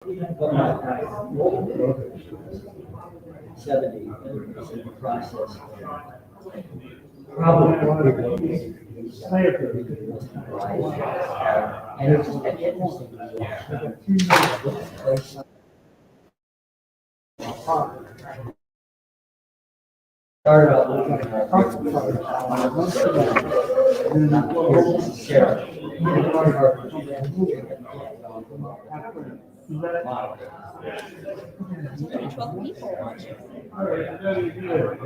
But my old brother, 70, is in the process of probably and it's started out looking at Hartford. Sheriff. We're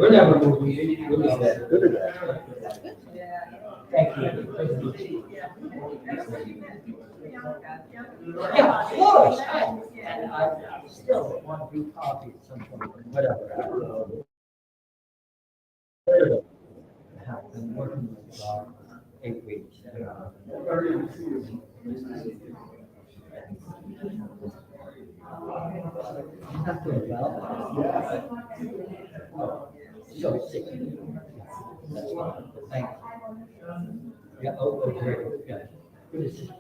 never moving. Good at that. Good at that. Thank you. Yeah, of course. And I still want to do coffee at some point, whatever. I've been working with 8 weeks. Not doing well. So sick. That's fine. Thank you. Yeah, okay. Yeah. Good to see you.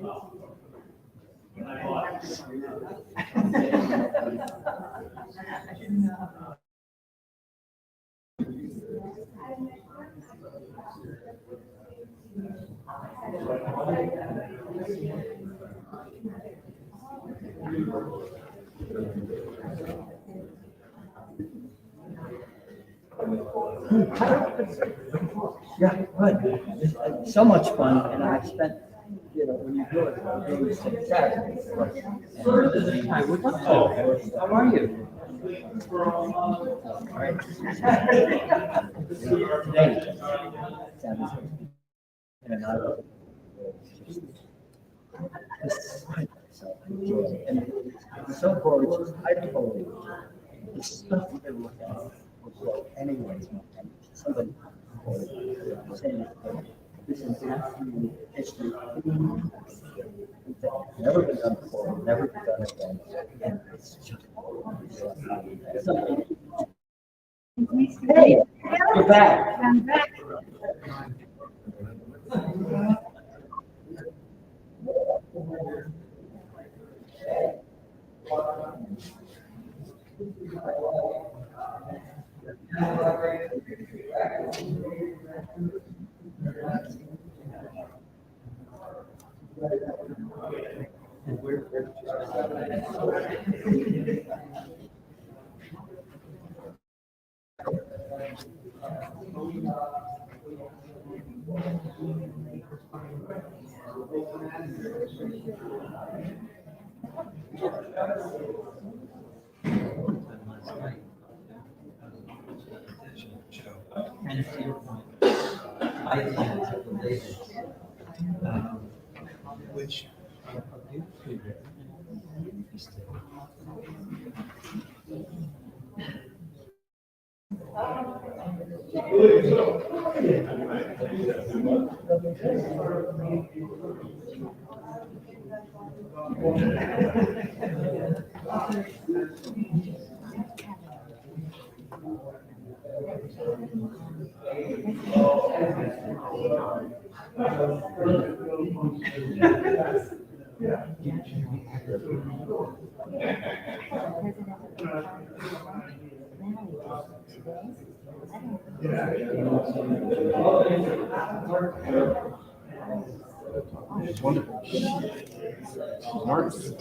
Yeah, good. It's so much fun, and I've spent, when you do it, doing success. Hi, what's up? How are you? All right. Today, and I love it. And it's so gorgeous. I told you, the stuff that they look at will grow anyways. Somebody saying this is absolute history. Never been done before, never been done again. And it's just hey, you're back. I'm back. And to your point, I think it's related, which It's wonderful. She's an artist.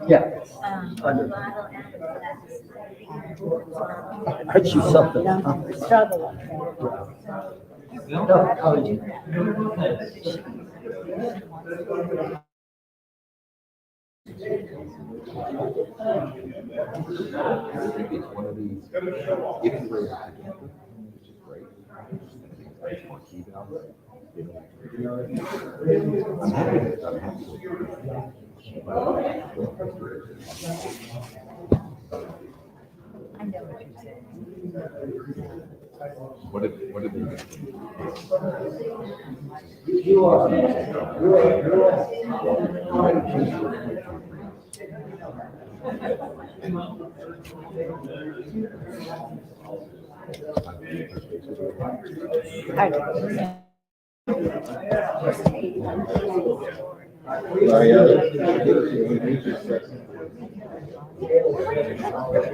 yeah. Aren't you something? Struggle. No, how are you? I think it's one of these, if you're able to get them, which is great. I'm happy with it. I know what you're saying. What did they do?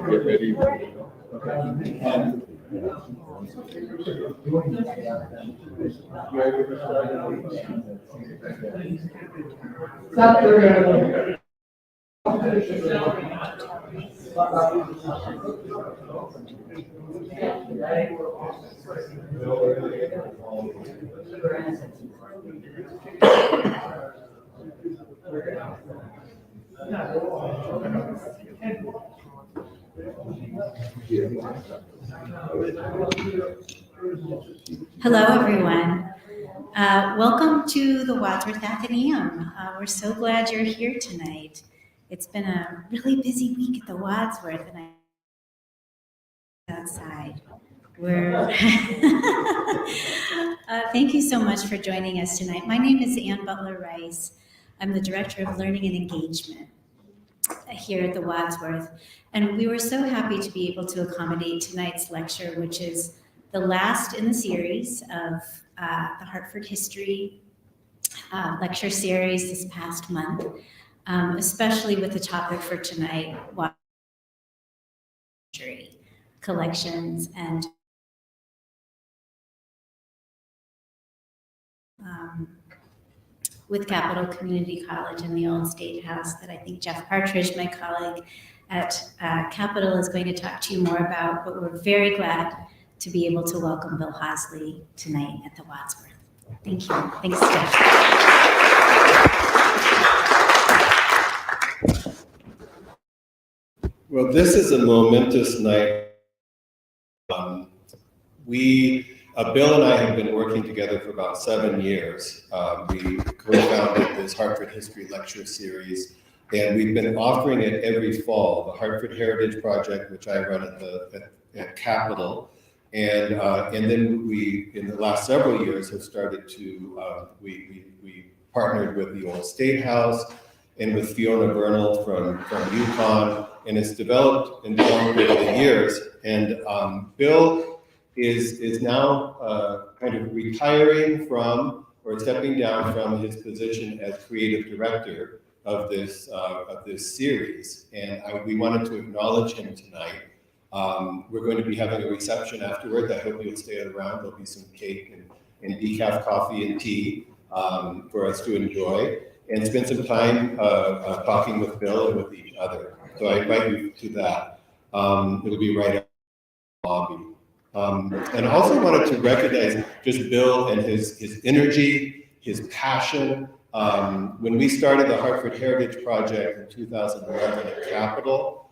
Get ready. Hello, everyone. Welcome to the Wadsworth Atheneum. We're so glad you're here tonight. It's been a really busy week at the Wadsworth, and I'm outside. Thank you so much for joining us tonight. My name is Ann Butler Rice. I'm the Director of Learning and Engagement here at the Wadsworth, and we were so happy to be able to accommodate tonight's lecture, which is the last in the series of the Hartford History lecture series this past month, especially with the topic for tonight, history, collections, and with Capital Community College and the Old State House that I think Jeff Partridge, my colleague at Capital, is going to talk to you more about, but we're very glad to be able to welcome Bill Hosley tonight at the Wadsworth. Thank you. Thanks, Jeff. Well, this is a momentous night. Bill and I have been working together for about 7 years. We co-founded this Hartford History Lecture Series, and we've been offering it every fall. The Hartford Heritage Project, which I run at Capital, and then we, in the last several years, have started to, we partnered with the Old State House and with Fiona Bernal from UConn, and it's developed over the years. And Bill is now kind of retiring from, or stepping down from, his position as creative director of this series, and we wanted to acknowledge him tonight. We're going to be having a reception afterward. I hope you'll stay around. There'll be some cake and decaf coffee and tea for us to enjoy, and spend some time talking with Bill and with each other. So I invite you to that. It'll be right out in the lobby. And I also wanted to recognize just Bill and his energy, his passion. When we started the Hartford Heritage Project in 2011 at Capital,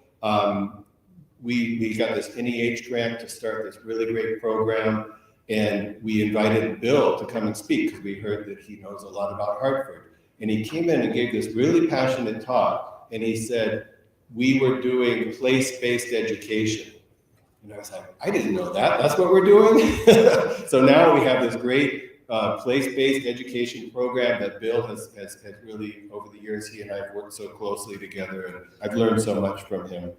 we got this NEH grant to start this really great program, and we invited Bill to come and speak because we heard that he knows a lot about Hartford. And he came in and gave this really passionate talk, and he said, we were doing place-based education. And I was like, I didn't know that. That's what we're doing? So now we have this great place-based education program that Bill has really, over the years, he and I have worked so closely together, and I've learned so much from him.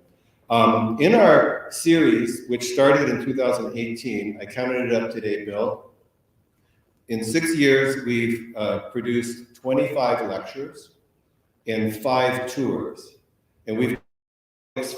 In our series, which started in 2018, I counted it up today, Bill. In 6 years, we've produced 25 lectures and 5 tours. And we've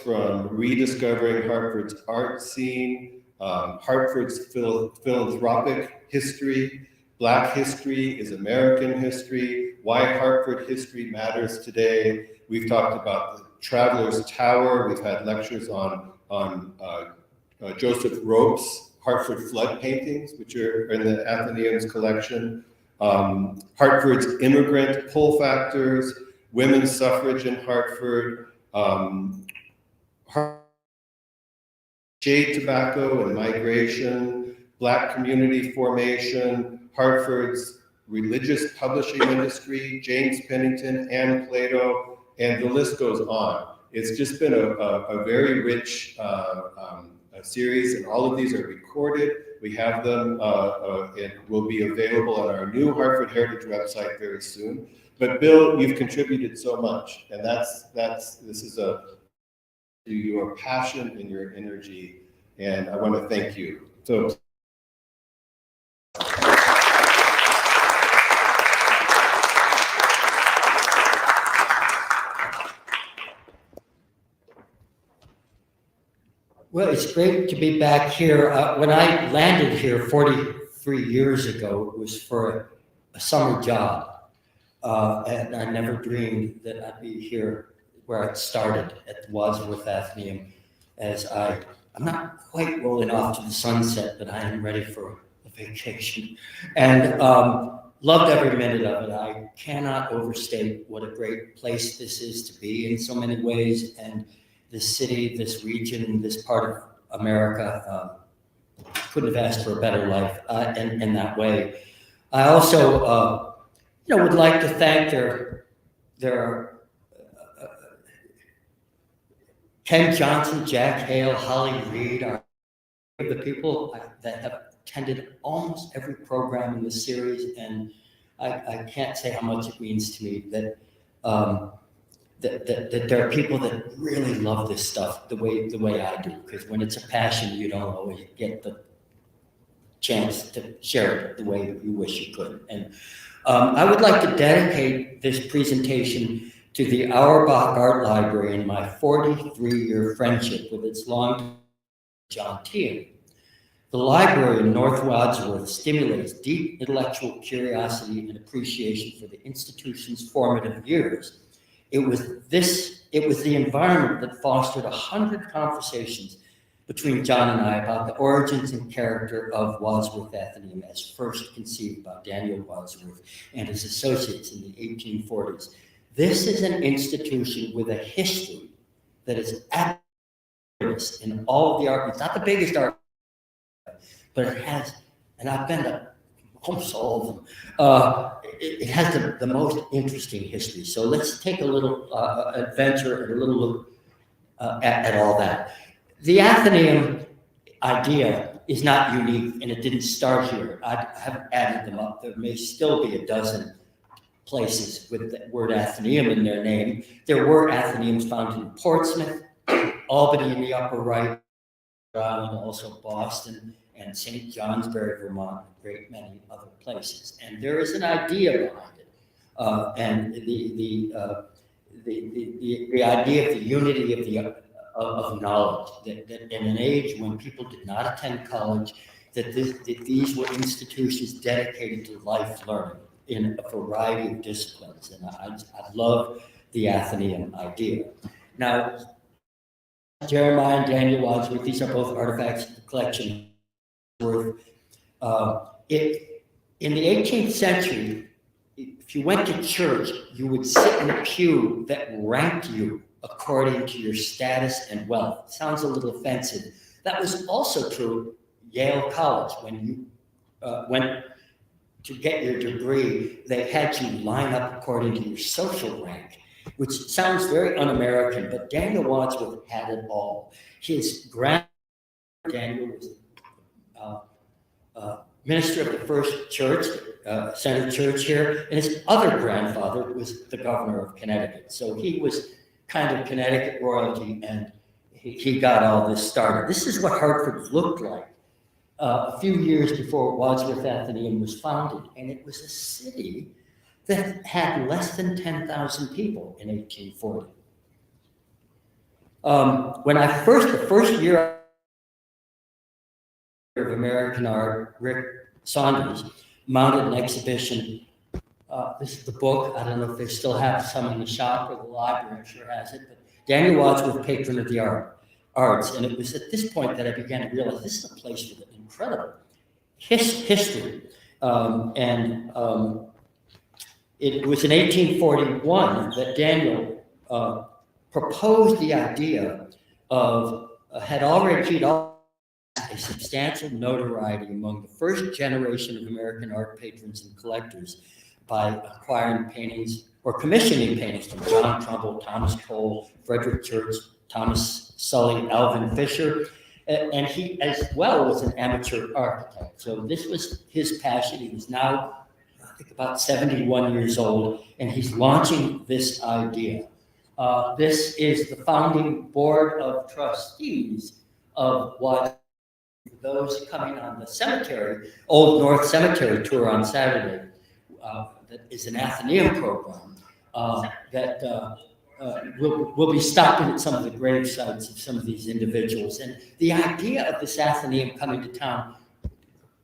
from rediscovering Hartford's art scene, Hartford's philanthropic history, Black history is American history, why Hartford history matters today. We've talked about the Traveler's Tower. We've had lectures on Joseph Rope's Hartford flood paintings, which are in the Atheneum's collection. Hartford's immigrant pull factors, women's suffrage in Hartford, shade tobacco and migration, Black community formation, Hartford's religious publishing industry, James Pennington, Anne Plato, and the list goes on. It's just been a very rich series, and all of these are recorded. We have them, it will be available on our new Hartford Heritage website very soon. But Bill, you've contributed so much, and this is your passion and your energy, and I want to thank you. So. Well, it's great to be back here. When I landed here 43 years ago, it was for a summer job. And I never dreamed that I'd be here where I started at the Wadsworth Atheneum, as I'm not quite rolling off to the sunset, but I am ready for a vacation. And loved every minute of it. I cannot overstate what a great place this is to be in so many ways. And this city, this region, this part of America, couldn't have asked for a better life in that way. I also, would like to thank their Ken Johnson, Jack Hale, Holly Reed, are the people that have attended almost every program in this series, and I can't say how much it means to me that there are people that really love this stuff the way I do, because when it's a passion, you don't always get the chance to share it the way you wish you could. And I would like to dedicate this presentation to the Auerbach Art Library and my 43-year friendship with its long John Teehan. The library in North Wadsworth stimulates deep intellectual curiosity and appreciation for the institution's formative years. It was the environment that fostered 100 conversations between John and I about the origins and character of Wadsworth Atheneum as first conceived by Daniel Wadsworth and his associates in the 1840s. This is an institution with a history that is absolute in all of the art. It's not the biggest art, but it has, and I've been to almost all of them, it has the most interesting history. So let's take a little adventure and a little look at all that. The Atheneum idea is not unique, and it didn't start here. I haven't added them up. There may still be a dozen places with the word Atheneum in their name. There were Atheneums found in Portsmouth, Albany in the upper right, and also Boston and St. Johnsbury, Vermont, a great many other places. And there is an idea behind it, and the idea of the unity of knowledge, that in an age when people did not attend college, that these were institutions dedicated to life learning in a variety of disciplines. And I love the Atheneum idea. Now, Jeremiah and Daniel Wadsworth, these are both artifacts of the collection. In the 18th century, if you went to church, you would sit in a pew that ranked you according to your status and wealth. Sounds a little offensive. That was also true at Yale College. When you went to get your degree, they had you line up according to your social rank, which sounds very un-American, but Daniel Wadsworth had it all. His grandfather, Daniel, was minister of the First Church, Center Church here, and his other grandfather was the governor of Connecticut. So he was kind of Connecticut royalty, and he got all this started. This is what Hartford looked like a few years before Wadsworth Atheneum was founded, and it was a city that had less than 10,000 people in 1840. The first year of American art, Rick Saunders mounted an exhibition. This is the book. I don't know if they still have some in the shop or the library. I'm sure has it. But Daniel Wadsworth, patron of the arts, and it was at this point that I began to realize this is a place with an incredible history. It was in 1841 that Daniel proposed the idea of he'd already a substantial notoriety among the first generation of American art patrons and collectors by acquiring paintings or commissioning paintings from John Trumbull, Thomas Cole, Frederic Church, Thomas Sully, Alvin Fisher, and he as well was an amateur architect. So this was his passion. He was now, I think, about 71 years old, and he's launching this idea. This is the founding board of trustees of Wadsworth. Those coming on the cemetery, Old North Cemetery tour on Saturday, that is an Atheneum program that we'll be stopping at some of the grave sites of some of these individuals. And the idea of this Atheneum coming to town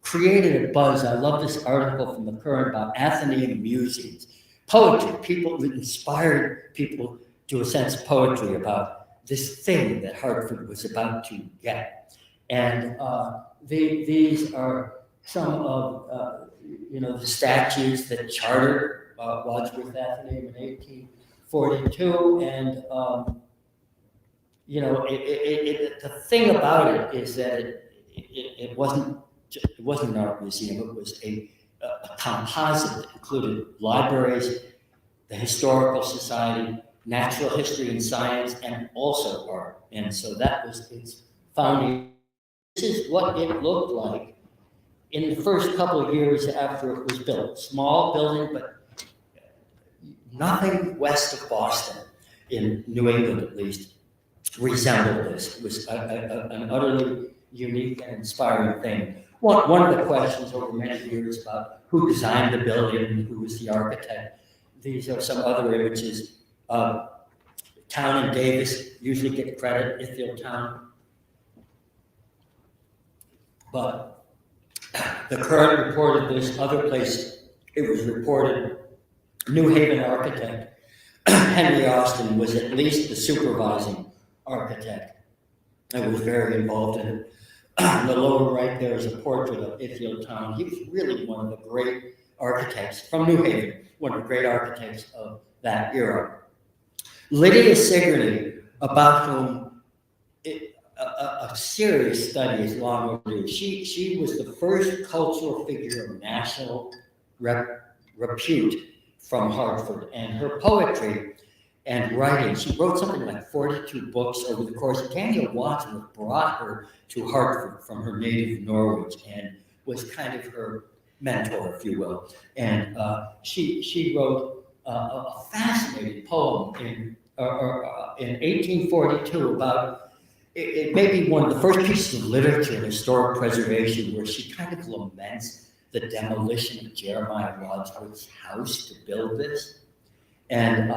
created a buzz. I love this article from the Current about Atheneum musings, poetry. People inspired people to a sense of poetry about this thing that Hartford was about to get. And these are some of the statues that chartered Wadsworth Atheneum in 1842. And the thing about it is that it wasn't an art museum. It was a composite that included libraries, the Historical Society, natural history and science, and also art. And so that was its founding. This is what it looked like in the first couple of years after it was built. Small building, but nothing west of Boston, in New England at least, resembled this. It was an utterly unique and inspiring thing. One of the questions over many years about who designed the building and who was the architect. These are some other images. Town and Davis usually get credit, Ithiel Town. But the Current reported this, other place it was reported, New Haven architect Henry Austin was at least the supervising architect and was very involved in it. In the lower right there is a portrait of Ithiel Town. He was really one of the great architects from New Haven, one of the great architects of that era. Lydia Sigourney, about whom a serious study is long overdue. She was the first cultural figure of national repute from Hartford, and her poetry and writing, she wrote something like 42 books over the course. Daniel Wadsworth brought her to Hartford from her native Norwich and was kind of her mentor, if you will. And she wrote a fascinating poem in 1842 about, it may be one of the first pieces of literature in historic preservation, where she kind of laments the demolition of Jeremiah Wadsworth's house to build this. And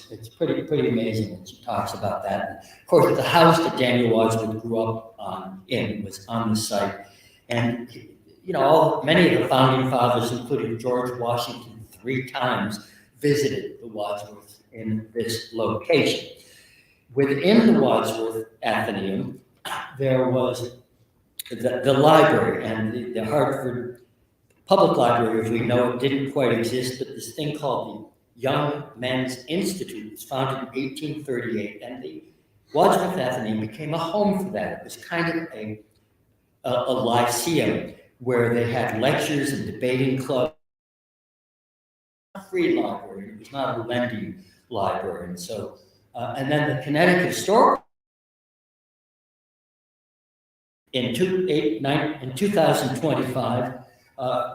it's pretty amazing when she talks about that. And of course, the house that Daniel Wadsworth grew up in was on the site. And many of the founding fathers, including George Washington, 3 times visited the Wadsworths in this location. Within the Wadsworth Atheneum, there was the library, and the Hartford Public Library, as we know it, didn't quite exist, but this thing called the Young Men's Institute was founded in 1838, and the Wadsworth Atheneum became a home for that. It was kind of a lyceum where they had lectures and debating clubs. A free library, it was not a lending library, and so and then the Connecticut Historical in 2025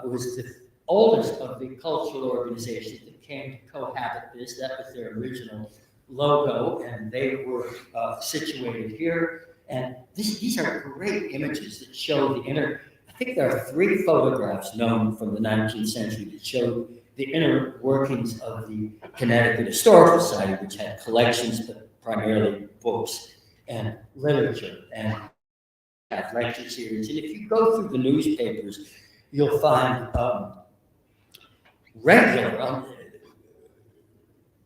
was the oldest of the cultural organizations that came to cohabit this. That was their original logo, and they were situated here. And these are great images that show the inner. I think there are 3 photographs known from the 19th century that show the inner workings of the Connecticut Historical Society, which had collections, but primarily books and literature, and had lecture series. And if you go through the newspapers, you'll find regular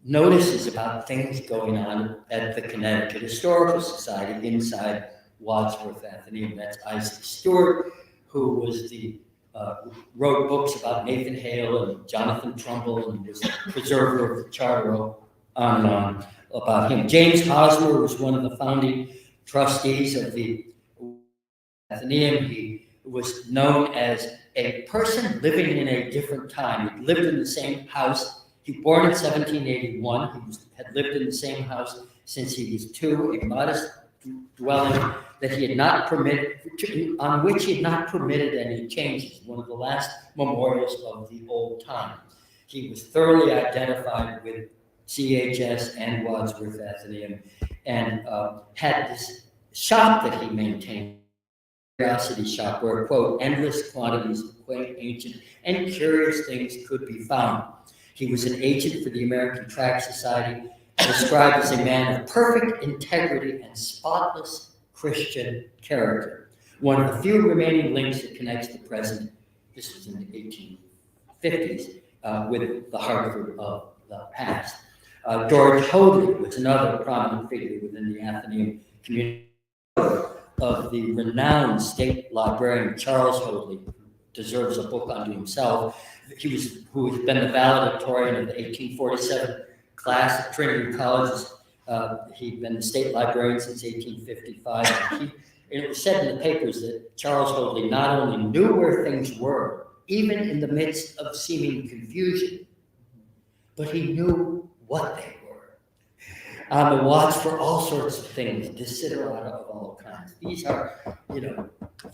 notices about things going on at the Connecticut Historical Society inside Wadsworth Atheneum. That's Isaac Stewart, who was wrote books about Nathan Hale and Jonathan Trumbull, and was the preserver of the charter, on and on about him. James Hosmer was one of the founding trustees of the Atheneum. He was known as a person living in a different time. He lived in the same house He was born in 1781. Had lived in the same house since he was 2, a modest dwelling that he had not permitted, on which he had not permitted any changes. One of the last memorials of the old time. He was thoroughly identified with CHS and Wadsworth Atheneum, and had this shop that he maintained, curiosity shop, where, quote, endless quantities of quaint, ancient, and curious things could be found. He was an agent for the American Tract Society, described as a man of perfect integrity and spotless Christian character. One of the few remaining links that connects the present, this was in the 1850s, with the Hartford of the past. George Hosley was another prominent figure within the Atheneum community. Of the renowned state librarian Charles Hosley, who deserves a book unto himself. Who has been the valedictorian of the 1847 class at Trinity College. He'd been the state librarian since 1855. And it was said in the papers that Charles Hosley not only knew where things were, even in the midst of seeming confusion, but he knew what they were. On the watch for all sorts of things, desiderata of all kinds. These are,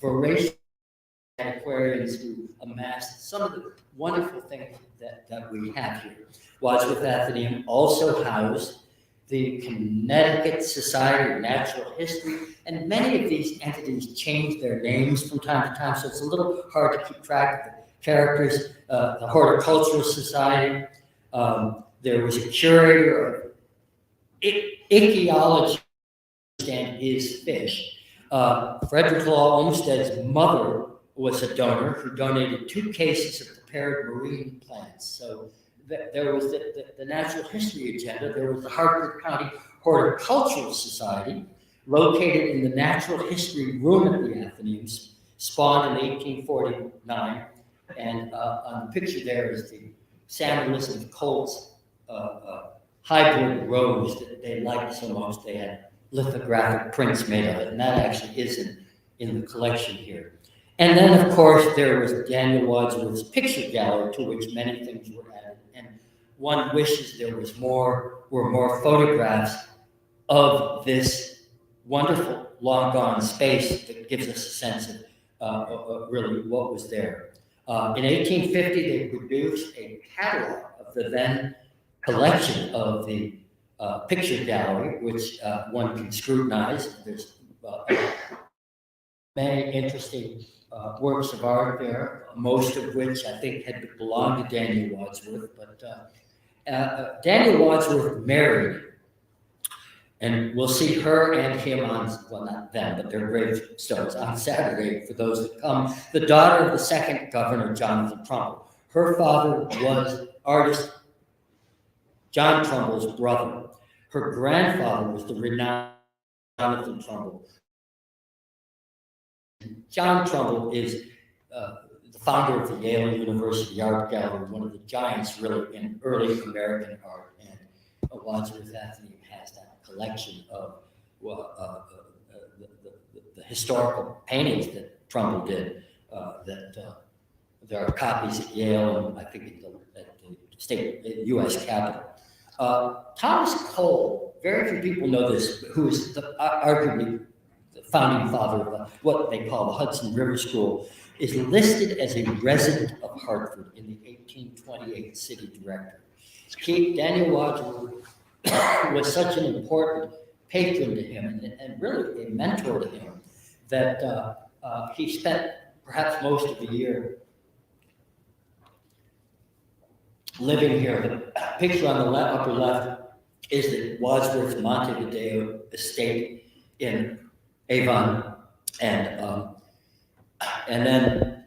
voracious antiquarians who amassed some of the wonderful things that we have here. Wadsworth Atheneum also housed the Connecticut Society of Natural History, and many of these entities changed their names from time to time, so it's a little hard to keep track of the characters. The Horticultural Society, there was a curator of ichthyology, and is fish. Frederic Olmsted's mother was a donor who donated 2 cases of prepared marine plants. So there was the natural history agenda. There was the Hartford County Horticultural Society, located in the natural history room at the Atheneum, spawned in 1849. And on the picture there is the Sam Elizabeth Colt's hybrid rose that they liked so much. They had lithographic prints made of it, and that actually is in the collection here. And then, of course, there was Daniel Wadsworth's picture gallery, to which many things were added. And one wishes there were more photographs of this wonderful, long-gone space that gives us a sense of really what was there. In 1850, they produced a catalog of the then collection of the picture gallery, which one can scrutinize. There's many interesting works of art there, most of which I think had belonged to Daniel Wadsworth. But Daniel Wadsworth married, and we'll see her and him on, well, not them, but their gravestones on Saturday for those that come, the daughter of the second governor, Jonathan Trumbull. Her father was artist John Trumbull's brother. Her grandfather was the renowned Jonathan Trumbull. John Trumbull is the founder of the Yale University Art Gallery, one of the giants really in early American art. And Wadsworth Atheneum has that collection of the historical paintings that Trumbull did. There are copies at Yale and I think at the state U.S. Capitol. Thomas Colt, very few people know this, who is arguably the founding father of what they call the Hudson River School, is listed as a resident of Hartford in the 1828 city directory. Daniel Wadsworth was such an important patron to him and really a mentor to him that he spent perhaps most of the year living here. The picture on the upper left is the Wadsworth Montevideo estate in Avon, and then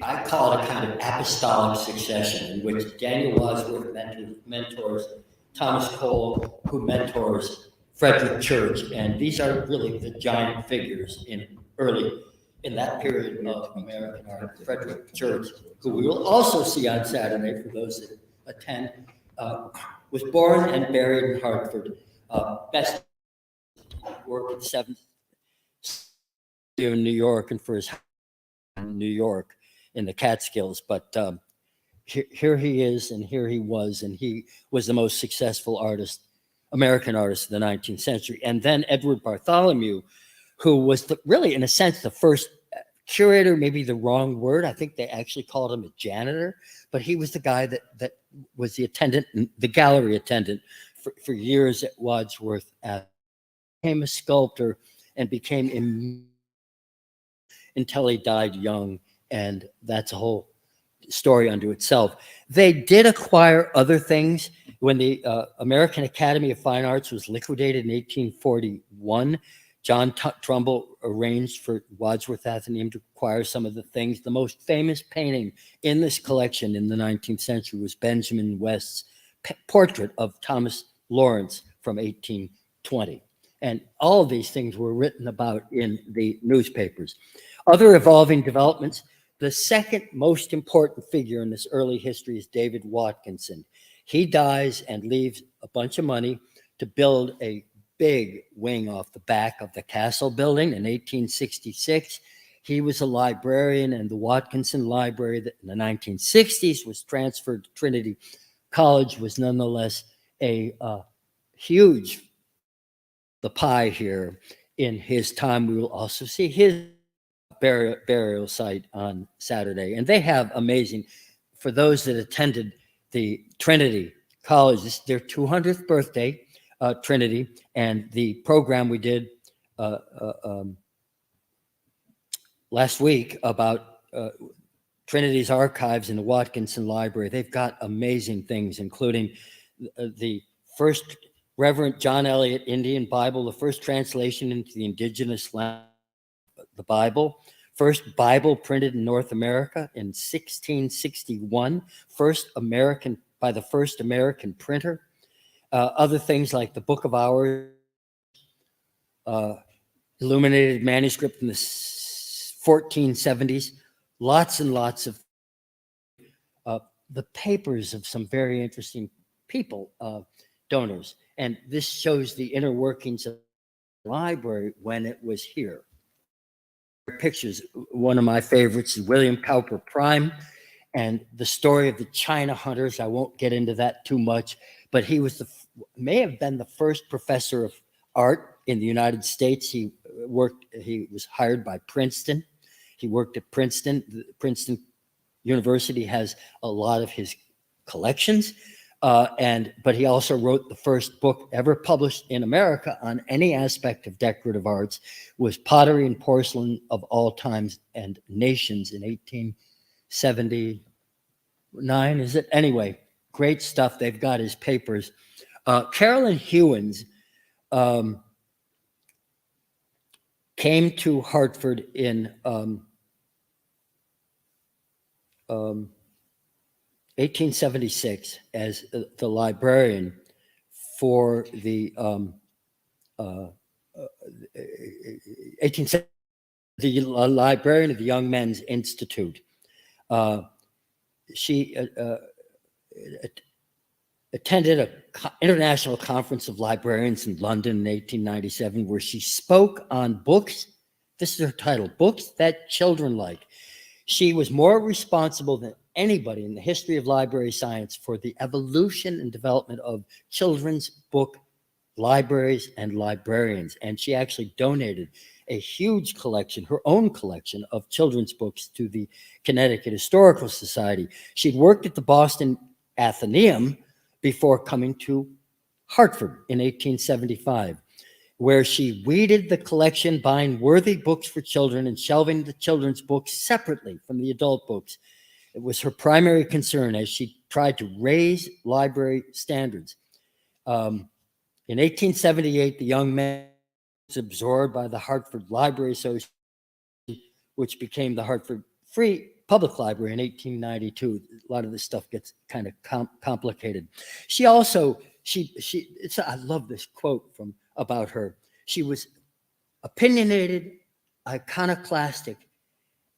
I call it a kind of apostolic succession in which Daniel Wadsworth mentors Thomas Cole, who mentors Frederic Church, and these are really the giant figures in that period of American art. Frederic Church, who we will also see on Saturday for those that attend, was born and buried in Hartford. Best worked at 7th in New York and for his in New York in the Catskills, but here he is, and here he was, and he was the most successful American artist of the 19th century. And then Edward Bartholomew, who was really, in a sense, the first curator, maybe the wrong word. I think they actually called him a janitor, but he was the guy that was the attendant, the gallery attendant for years at Wadsworth Atheneum. Became a sculptor and became until he died young, and that's a whole story unto itself. They did acquire other things. When the American Academy of Fine Arts was liquidated in 1841, John Trumbull arranged for Wadsworth Atheneum to acquire some of the things. The most famous painting in this collection in the 19th century was Benjamin West's portrait of Thomas Lawrence from 1820. And all of these things were written about in the newspapers. Other evolving developments, the second most important figure in this early history is David Watkinson. He dies and leaves a bunch of money to build a big wing off the back of the castle building in 1866. He was a librarian, and the Watkinson Library that in the 1960s was transferred to Trinity College was nonetheless a huge the pie here in his time. We will also see his burial site on Saturday. And they have amazing, for those that attended the Trinity College, this is their 200th birthday, Trinity, and the program we did last week about Trinity's archives in the Watkinson Library. They've got amazing things, including the first Reverend John Eliot Indian Bible, the first translation into the indigenous language, the Bible, first Bible printed in North America in 1661, by the first American printer. Other things like the Book of Hours, illuminated manuscript in the 1470s, lots and lots of the papers of some very interesting people, donors. And this shows the inner workings of the library when it was here. Pictures, one of my favorites is William Cowper Prime and the story of the China hunters. I won't get into that too much, but he was may have been the first professor of art in the United States. He was hired by Princeton. He worked at Princeton. Princeton University has a lot of his collections. But he also wrote the first book ever published in America on any aspect of decorative arts, was Pottery and Porcelain of All Times and Nations in 1879, is it? Anyway, great stuff. They've got his papers. Carolyn Hewins came to Hartford in 1876 as the librarian for the librarian of the Young Men's Institute. She attended an international conference of librarians in London in 1897, where she spoke on books. This is her title, Books That Children Like. She was more responsible than anybody in the history of library science for the evolution and development of children's book libraries and librarians. And she actually donated a huge collection, her own collection of children's books, to the Connecticut Historical Society. She'd worked at the Boston Atheneum before coming to Hartford in 1875, where she weeded the collection, buying worthy books for children and shelving the children's books separately from the adult books. It was her primary concern as she tried to raise library standards. In 1878, the Young Men was absorbed by the Hartford Library Association, which became the Hartford Free Public Library in 1892. A lot of this stuff gets kind of complicated. She also, I love this quote about her. She was opinionated, iconoclastic,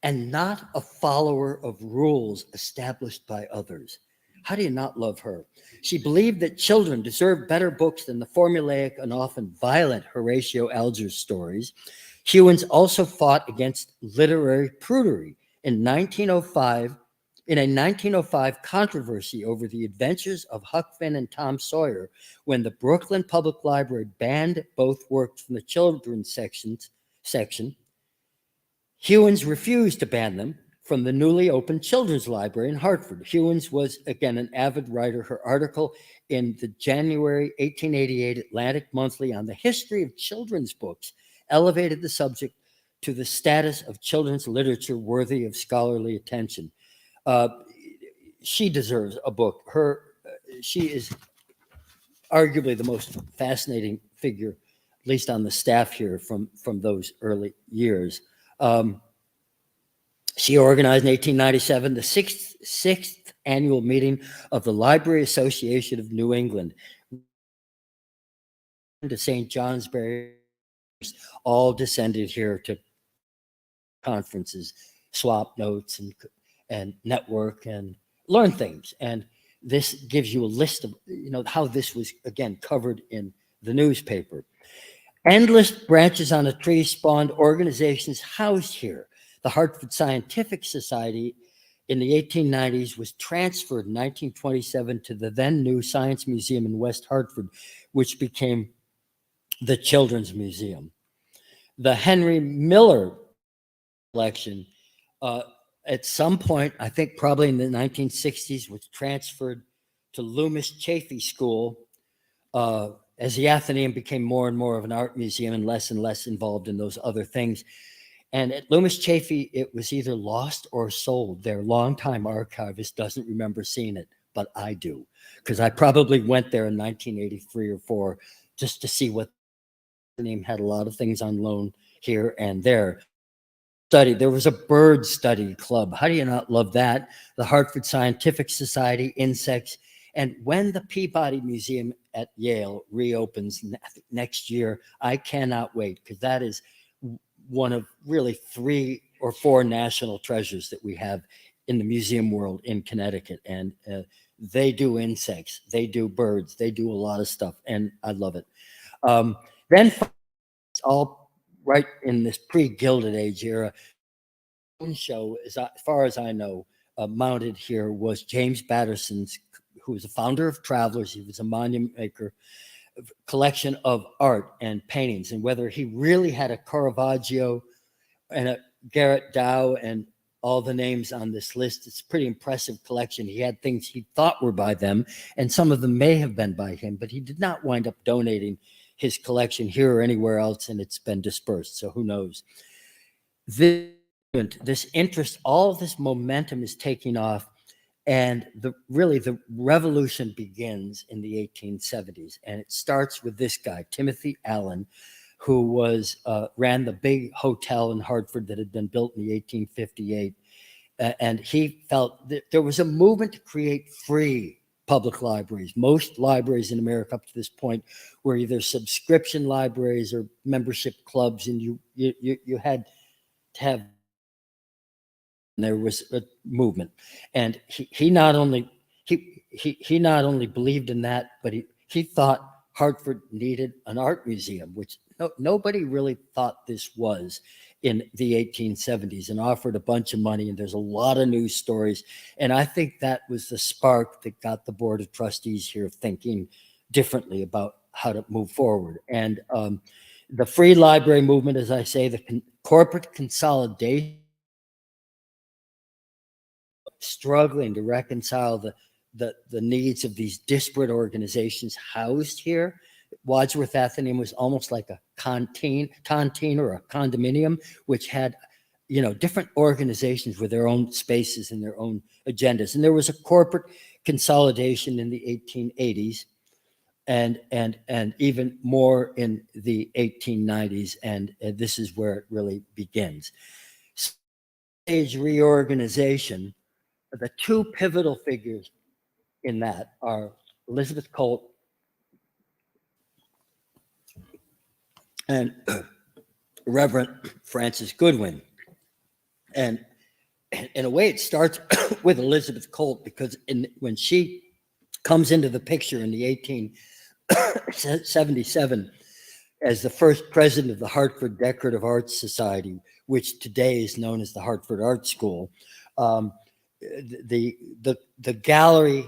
and not a follower of rules established by others. How do you not love her? She believed that children deserved better books than the formulaic and often violent Horatio Alger's stories. Hewins also fought against literary prudery. In 1905, in a 1905 controversy over the adventures of Huck Finn and Tom Sawyer, when the Brooklyn Public Library banned both works from the children's section, Hewins refused to ban them from the newly opened Children's Library in Hartford. Hewins was, again, an avid writer. Her article in the January 1888 Atlantic Monthly on the history of children's books elevated the subject to the status of children's literature worthy of scholarly attention. She deserves a book. She is arguably the most fascinating figure, at least on the staff here from those early years. She organized in 1897 the sixth annual meeting of the Library Association of New England. To St. Johnsbury, all descended here to conferences, swap notes and network and learn things. And this gives you a list of, how this was, again, covered in the newspaper. Endless branches on a tree spawned organizations housed here. The Hartford Scientific Society in the 1890s was transferred in 1927 to the then new Science Museum in West Hartford, which became the Children's Museum. The Henry Miller collection, at some point, I think probably in the 1960s, was transferred to Loomis Chaffee School as the Atheneum became more and more of an art museum and less involved in those other things. And at Loomis Chaffee, it was either lost or sold. Their longtime archivist doesn't remember seeing it, but I do, because I probably went there in 1983 or 4 just to see what the name had. A lot of things on loan here and there. There was a bird study club. How do you not love that? The Hartford Scientific Society, insects. And when the Peabody Museum at Yale reopens next year, I cannot wait, because that is one of really 3 or 4 national treasures that we have in the museum world in Connecticut. And they do insects, they do birds, they do a lot of stuff, and I love it. Then all right in this pre-Gilded Age era, show, as far as I know, mounted here was James Batterson's, who was a founder of Travelers. He was a monument maker, collection of art and paintings. And whether he really had a Caravaggio and a Garrett Dow and all the names on this list, it's a pretty impressive collection. He had things he thought were by them, and some of them may have been by him, but he did not wind up donating his collection here or anywhere else, and it's been dispersed, so who knows. This interest, all of this momentum is taking off, and the revolution begins in the 1870s, and it starts with this guy, Timothy Allen, who ran the big hotel in Hartford that had been built in the 1858, and he felt that there was a movement to create free public libraries. Most libraries in America up to this point were either subscription libraries or membership clubs, and you had to have. There was a movement, and he not only believed in that, but he thought Hartford needed an art museum, which nobody really thought this was in the 1870s, and offered a bunch of money. And there's a lot of news stories, and I think that was the spark that got the Board of Trustees here thinking differently about how to move forward. And the free library movement, as I say, the corporate consolidation, struggling to reconcile the needs of these disparate organizations housed here. Wadsworth Atheneum was almost like a canteen or a condominium, which had, different organizations with their own spaces and their own agendas. And there was a corporate consolidation in the 1880s and even more in the 1890s. And this is where it really begins. Stage reorganization. The 2 pivotal figures in that are Elizabeth Colt and Reverend Francis Goodwin. And in a way, it starts with Elizabeth Colt, because when she comes into the picture in the 1877 as the first president of the Hartford Decorative Arts Society, which today is known as the Hartford Art School, the gallery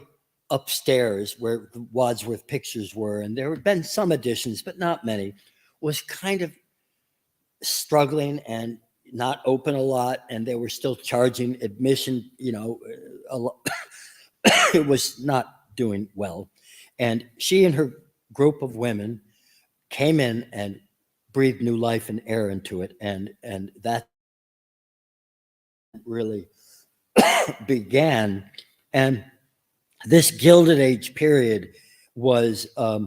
upstairs where the Wadsworth pictures were, and there had been some additions, but not many, was kind of struggling and not open a lot, and they were still charging admission, a lot. It was not doing well. And she and her group of women came in and breathed new life and air into it, and that really began. And this Gilded Age period was a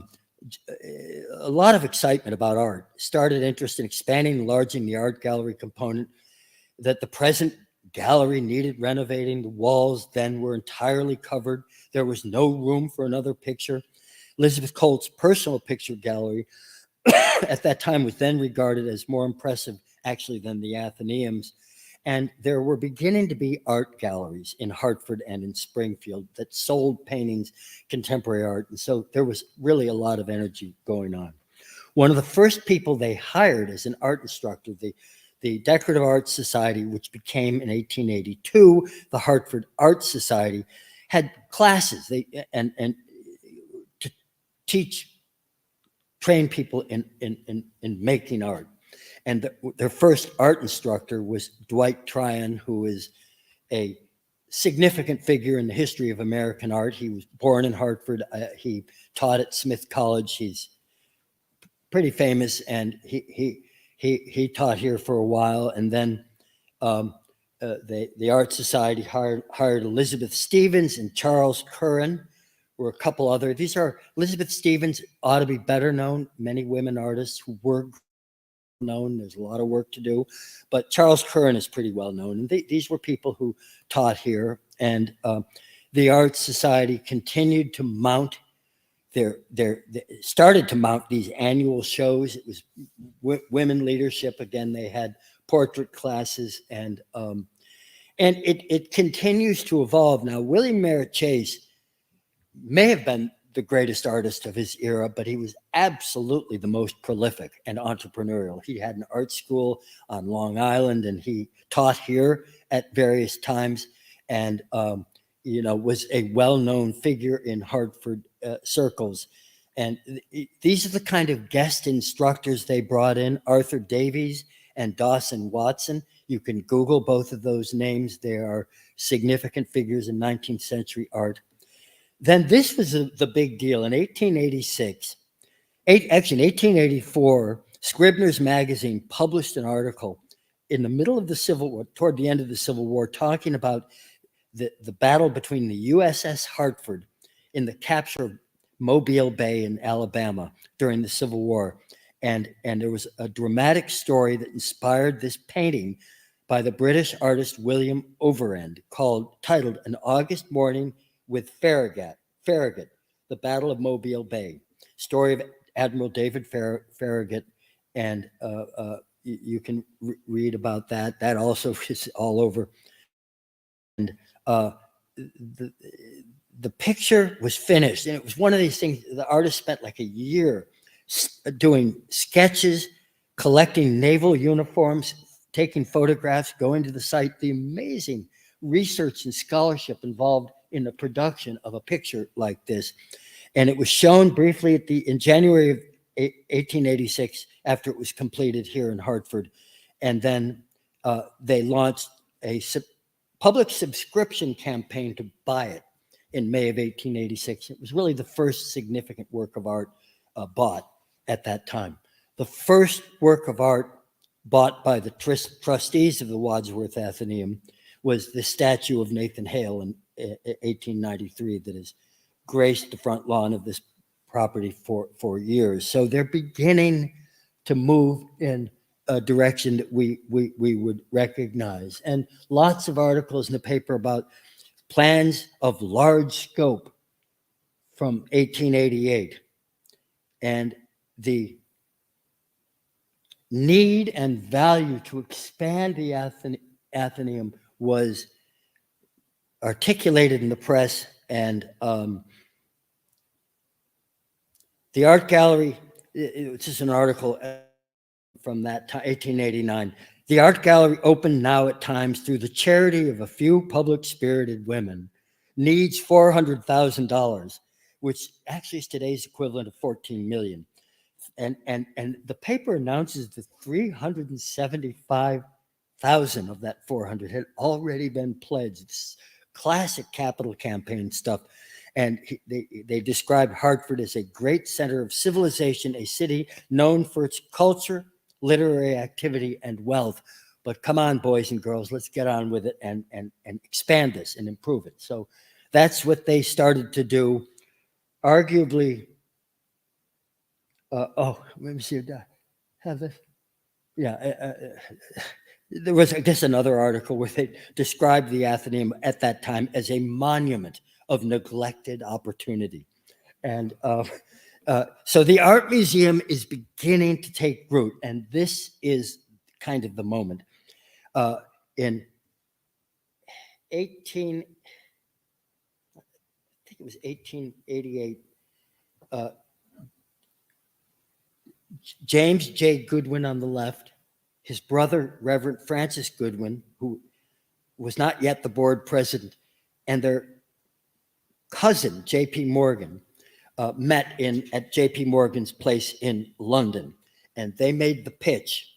lot of excitement about art. Started interest in expanding and enlarging the art gallery component, that the present gallery needed renovating. The walls then were entirely covered. There was no room for another picture. Elizabeth Colt's personal picture gallery at that time was then regarded as more impressive actually than the Atheneum's. And there were beginning to be art galleries in Hartford and in Springfield that sold paintings, contemporary art. And so there was really a lot of energy going on. One of the first people they hired as an art instructor, the Decorative Arts Society, which became in 1882 the Hartford Art Society, had classes and to train people in making art. And their first art instructor was Dwight Tryon, who is a significant figure in the history of American art. He was born in Hartford. He taught at Smith College. He's pretty famous, and he taught here for a while. And then the Art Society hired Elizabeth Stevens and Charles Curran, were a couple other. These are Elizabeth Stevens ought to be better known. Many women artists who were known. There's a lot of work to do, but Charles Curran is pretty well known. And these were people who taught here. And the Art Society continued to mount they started to mount these annual shows. It was women leadership. Again, they had portrait classes, and it continues to evolve. Now, William Merrit Chase may have been the greatest artist of his era, but he was absolutely the most prolific and entrepreneurial. He had an art school on Long Island, and he taught here at various times, and was a well-known figure in Hartford circles. And these are the kind of guest instructors they brought in: Arthur Davies and Dawson Watson. You can Google both of those names. They are significant figures in 19th century art. Then this was the big deal. In 1886, actually in 1884, Scribner's Magazine published an article in the middle of the Civil War, toward the end of the Civil War, talking about the battle between the USS Hartford in the capture of Mobile Bay in Alabama during the Civil War. And there was a dramatic story that inspired this painting by the British artist William Overend, titled An August Morning with Farragut, the Battle of Mobile Bay. Story of Admiral David Farragut, and you can read about that. That also is all over. And the picture was finished, and it was one of these things. The artist spent like a year doing sketches, collecting naval uniforms, taking photographs, going to the site. The amazing research and scholarship involved in the production of a picture like this. And it was shown briefly in January of 1886 after it was completed here in Hartford. And then they launched a public subscription campaign to buy it in May of 1886. It was really the first significant work of art bought at that time. The first work of art bought by the trustees of the Wadsworth Atheneum was the statue of Nathan Hale in 1893 that has graced the front lawn of this property for years. So they're beginning to move in a direction that we would recognize. And lots of articles in the paper about plans of large scope from 1888. And the need and value to expand the Atheneum was articulated in the press. And the art gallery, it's just an article from that time, 1889. The art gallery, open now at times through the charity of a few public-spirited women, needs $400,000, which actually is today's equivalent of $14 million. And the paper announces that 375,000 of that 400 had already been pledged. It's classic capital campaign stuff. And they described Hartford as a great center of civilization, a city known for its culture, literary activity, and wealth. But come on, boys and girls, let's get on with it and expand this and improve it. So that's what they started to do. Arguably, let me see if I have this. Yeah, there was, I guess, another article where they described the Atheneum at that time as a monument of neglected opportunity. And so the art museum is beginning to take root, and this is kind of the moment. In 1888, James J. Goodwin on the left, his brother, Reverend Francis Goodwin, who was not yet the board president, and their cousin, J.P. Morgan, met at J.P. Morgan's place in London. And they made the pitch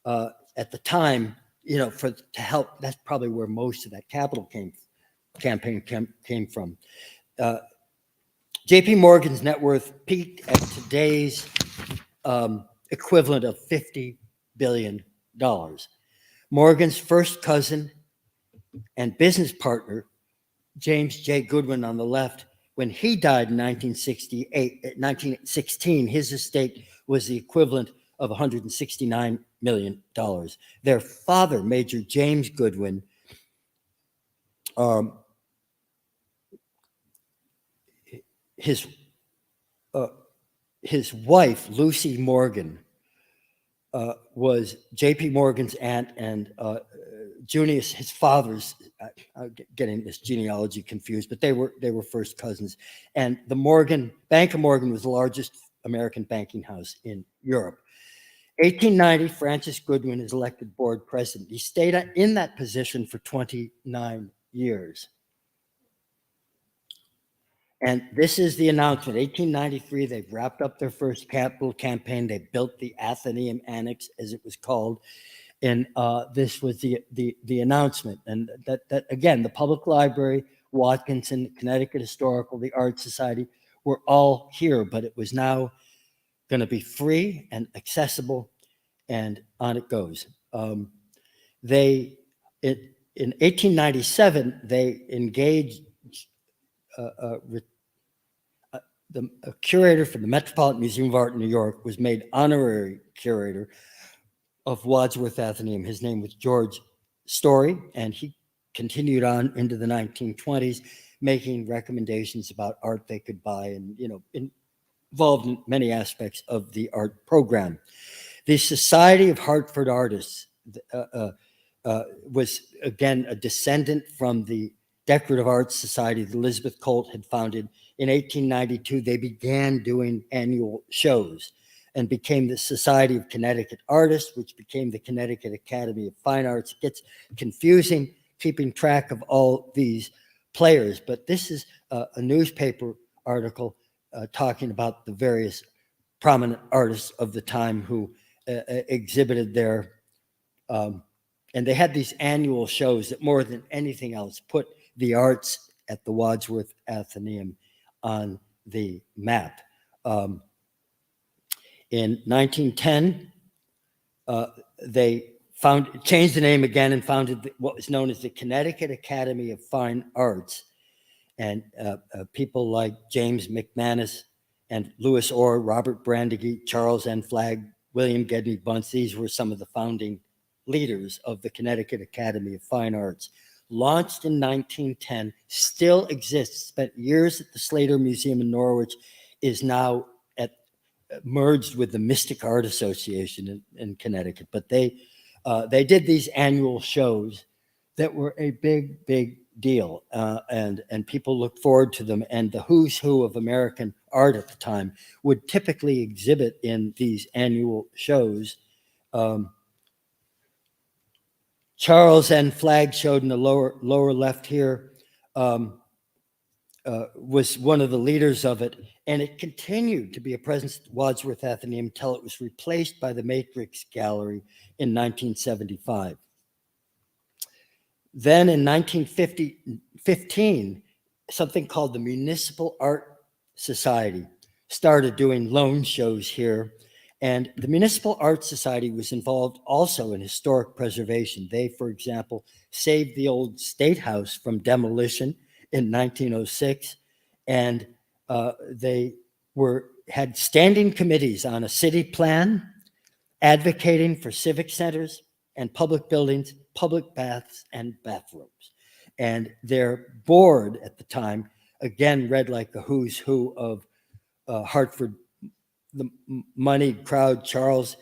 at the time, to help. That's probably where most of that capital campaign came from. J.P. Morgan's net worth peaked at today's equivalent of $50 billion. Morgan's first cousin and business partner, James J. Goodwin on the left, when he died in 1916, his estate was the equivalent of $169 million. Their father, Major James Goodwin, his wife, Lucy Morgan, was J.P. Morgan's aunt, and Junius, his father's, I'm getting this genealogy confused, but they were first cousins. And the Bank of Morgan was the largest American banking house in Europe. 1890, Francis Goodwin is elected board president. He stayed in that position for 29 years. And this is the announcement. 1893, they've wrapped up their first capital campaign. They built the Atheneum Annex, as it was called. And this was the announcement. And that again, the public library, Watkinson, Connecticut Historical, the Art Society were all here, but it was now going to be free and accessible, and on it goes. In 1897, they engaged a curator for the Metropolitan Museum of Art in New York, was made honorary curator of Wadsworth Atheneum. His name was George Story, and he continued on into the 1920s, making recommendations about art they could buy, and involved in many aspects of the art program. The Society of Hartford Artists was again a descendant from the Decorative Arts Society that Elizabeth Colt had founded. In 1892, they began doing annual shows and became the Society of Connecticut Artists, which became the Connecticut Academy of Fine Arts. It gets confusing keeping track of all these players, but this is a newspaper article talking about the various prominent artists of the time who exhibited there. And they had these annual shows that more than anything else put the arts at the Wadsworth Atheneum on the map. In 1910, they changed the name again and founded what was known as the Connecticut Academy of Fine Arts. And people like James McManus and Louis Orr, Robert Brandegee, Charles N. Flagg, William Gedney Bunce, these were some of the founding leaders of the Connecticut Academy of Fine Arts. Launched in 1910, still exists, spent years at the Slater Museum in Norwich, is now merged with the Mystic Art Association in Connecticut. But they did these annual shows that were a big, big deal, and people looked forward to them. And the who's who of American art at the time would typically exhibit in these annual shows. Charles N. Flagg showed in the lower left here, was one of the leaders of it, and it continued to be a presence at Wadsworth Atheneum until it was replaced by the Matrix Gallery in 1975. Then in 1915, something called the Municipal Art Society started doing loan shows here. And the Municipal Art Society was involved also in historic preservation. They, for example, saved the old State House from demolition in 1906. And they had standing committees on a city plan, advocating for civic centers and public buildings, public baths and bathrooms. And their board at the time, again, read like a who's who of Hartford, the moneyed crowd: Charles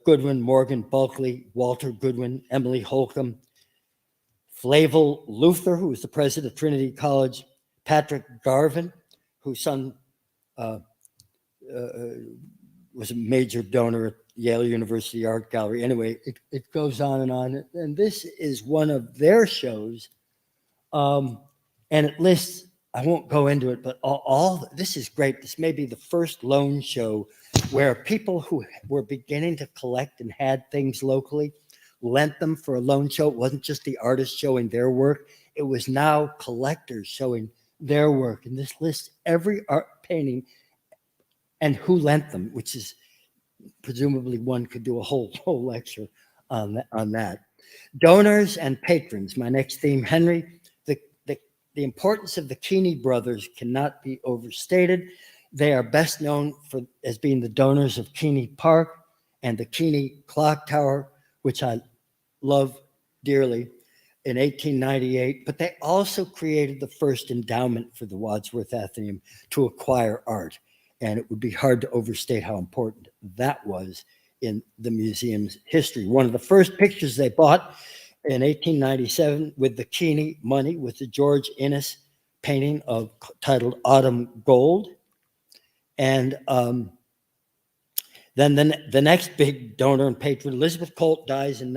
Goodwin, Morgan Bulkley, Walter Goodwin, Emily Holcomb, Flavel Luther, who was the president of Trinity College, Patrick Garvin, whose son was a major donor at Yale University Art Gallery. Anyway, it goes on. And this is one of their shows. And it lists, I won't go into it, but this is great. This may be the first loan show where people who were beginning to collect and had things locally lent them for a loan show. It wasn't just the artists showing their work. It was now collectors showing their work. And this lists every art painting and who lent them, which is presumably one could do a whole lecture on that. Donors and patrons, my next theme. Henry, the importance of the Keney brothers cannot be overstated. They are best known as being the donors of Keney Park and the Keney Clock Tower, which I love dearly, in 1898. But they also created the first endowment for the Wadsworth Atheneum to acquire art. And it would be hard to overstate how important that was in the museum's history. One of the first pictures they bought in 1897 with the Keney money was the George Innes painting titled Autumn Gold. And then the next big donor and patron, Elizabeth Colt, dies in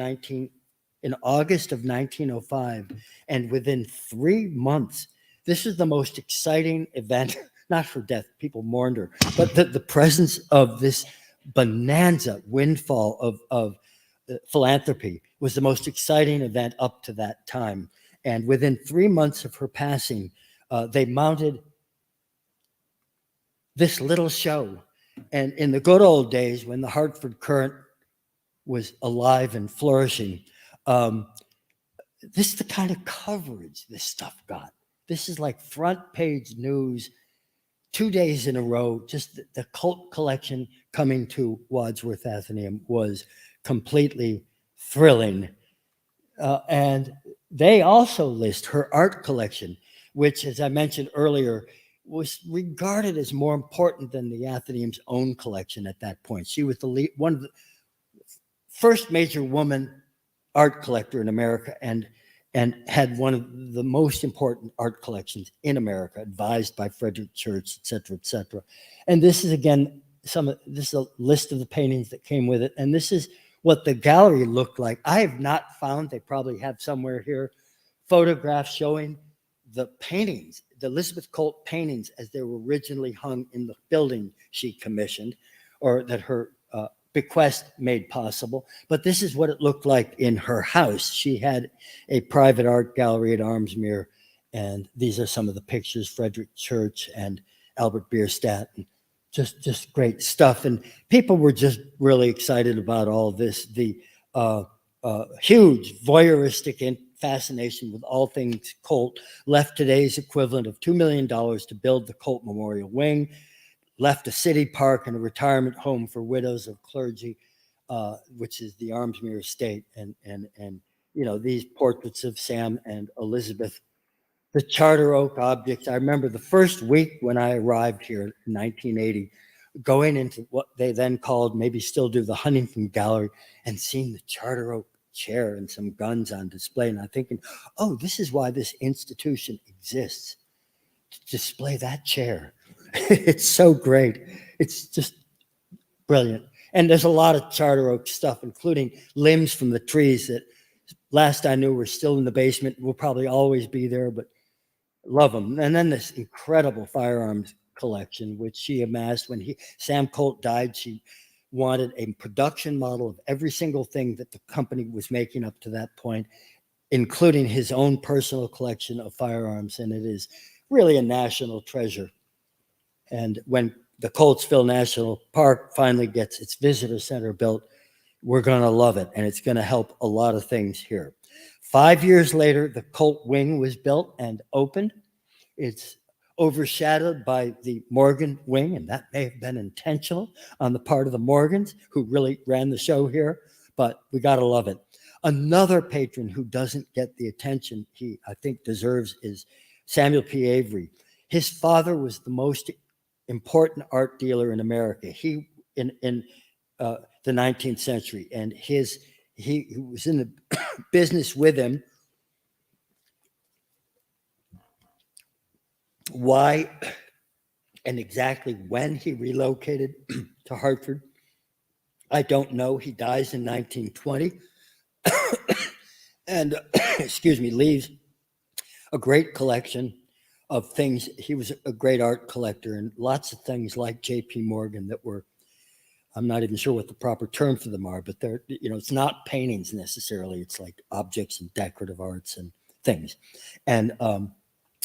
August of 1905. And within 3 months, this is the most exciting event, not her death, people mourned her, but the presence of this bonanza windfall of philanthropy was the most exciting event up to that time. And within 3 months of her passing, they mounted this little show. And in the good old days, when the Hartford Current was alive and flourishing, this is the kind of coverage this stuff got. This is like front page news, 2 days in a row. Just the Colt collection coming to Wadsworth Atheneum was completely thrilling. And they also list her art collection, which, as I mentioned earlier, was regarded as more important than the Atheneum's own collection at that point. She was one of the first major woman art collector in America, and had one of the most important art collections in America, advised by Frederic Church, et cetera, et cetera. And this is, again, this is a list of the paintings that came with it. And this is what the gallery looked like. I have not found, they probably have somewhere here, photographs showing the paintings, the Elizabeth Colt paintings as they were originally hung in the building she commissioned, or that her bequest made possible. But this is what it looked like in her house. She had a private art gallery at Armsmere, and these are some of the pictures: Frederic Church and Albert Bierstadt, and just great stuff. And people were just really excited about all this. The huge voyeuristic fascination with all things Colt left today's equivalent of $2 million to build the Colt Memorial Wing, left a city park and a retirement home for widows of clergy, which is the Armsmere estate, and you know, these portraits of Sam and Elizabeth. The Charter Oak objects. I remember the first week when I arrived here in 1980, going into what they then called, maybe still do, the Huntington Gallery, and seeing the Charter Oak chair and some guns on display. And I'm thinking, oh, this is why this institution exists, to display that chair. It's so great. It's just brilliant. And there's a lot of Charter Oak stuff, including limbs from the trees that last I knew were still in the basement. Will probably always be there, but love them. And then this incredible firearms collection, which she amassed when Sam Colt died. She wanted a production model of every single thing that the company was making up to that point, including his own personal collection of firearms. And it is really a national treasure. And when the Coltsville National Park finally gets its visitor center built, we're going to love it. And it's going to help a lot of things here. 5 years later, the Colt wing was built and opened. It's overshadowed by the Morgan wing, and that may have been intentional on the part of the Morgans, who really ran the show here, but we got to love it. Another patron who doesn't get the attention he, I think, deserves is Samuel P. Avery. His father was the most important art dealer in America. He in the 19th century, and he was in the business with him. Why and exactly when he relocated to Hartford, I don't know. He dies in 1920 and, excuse me, leaves a great collection of things. He was a great art collector, and lots of things like J.P. Morgan that were, I'm not even sure what the proper term for them are, but they're, it's not paintings necessarily. It's like objects and decorative arts and things. And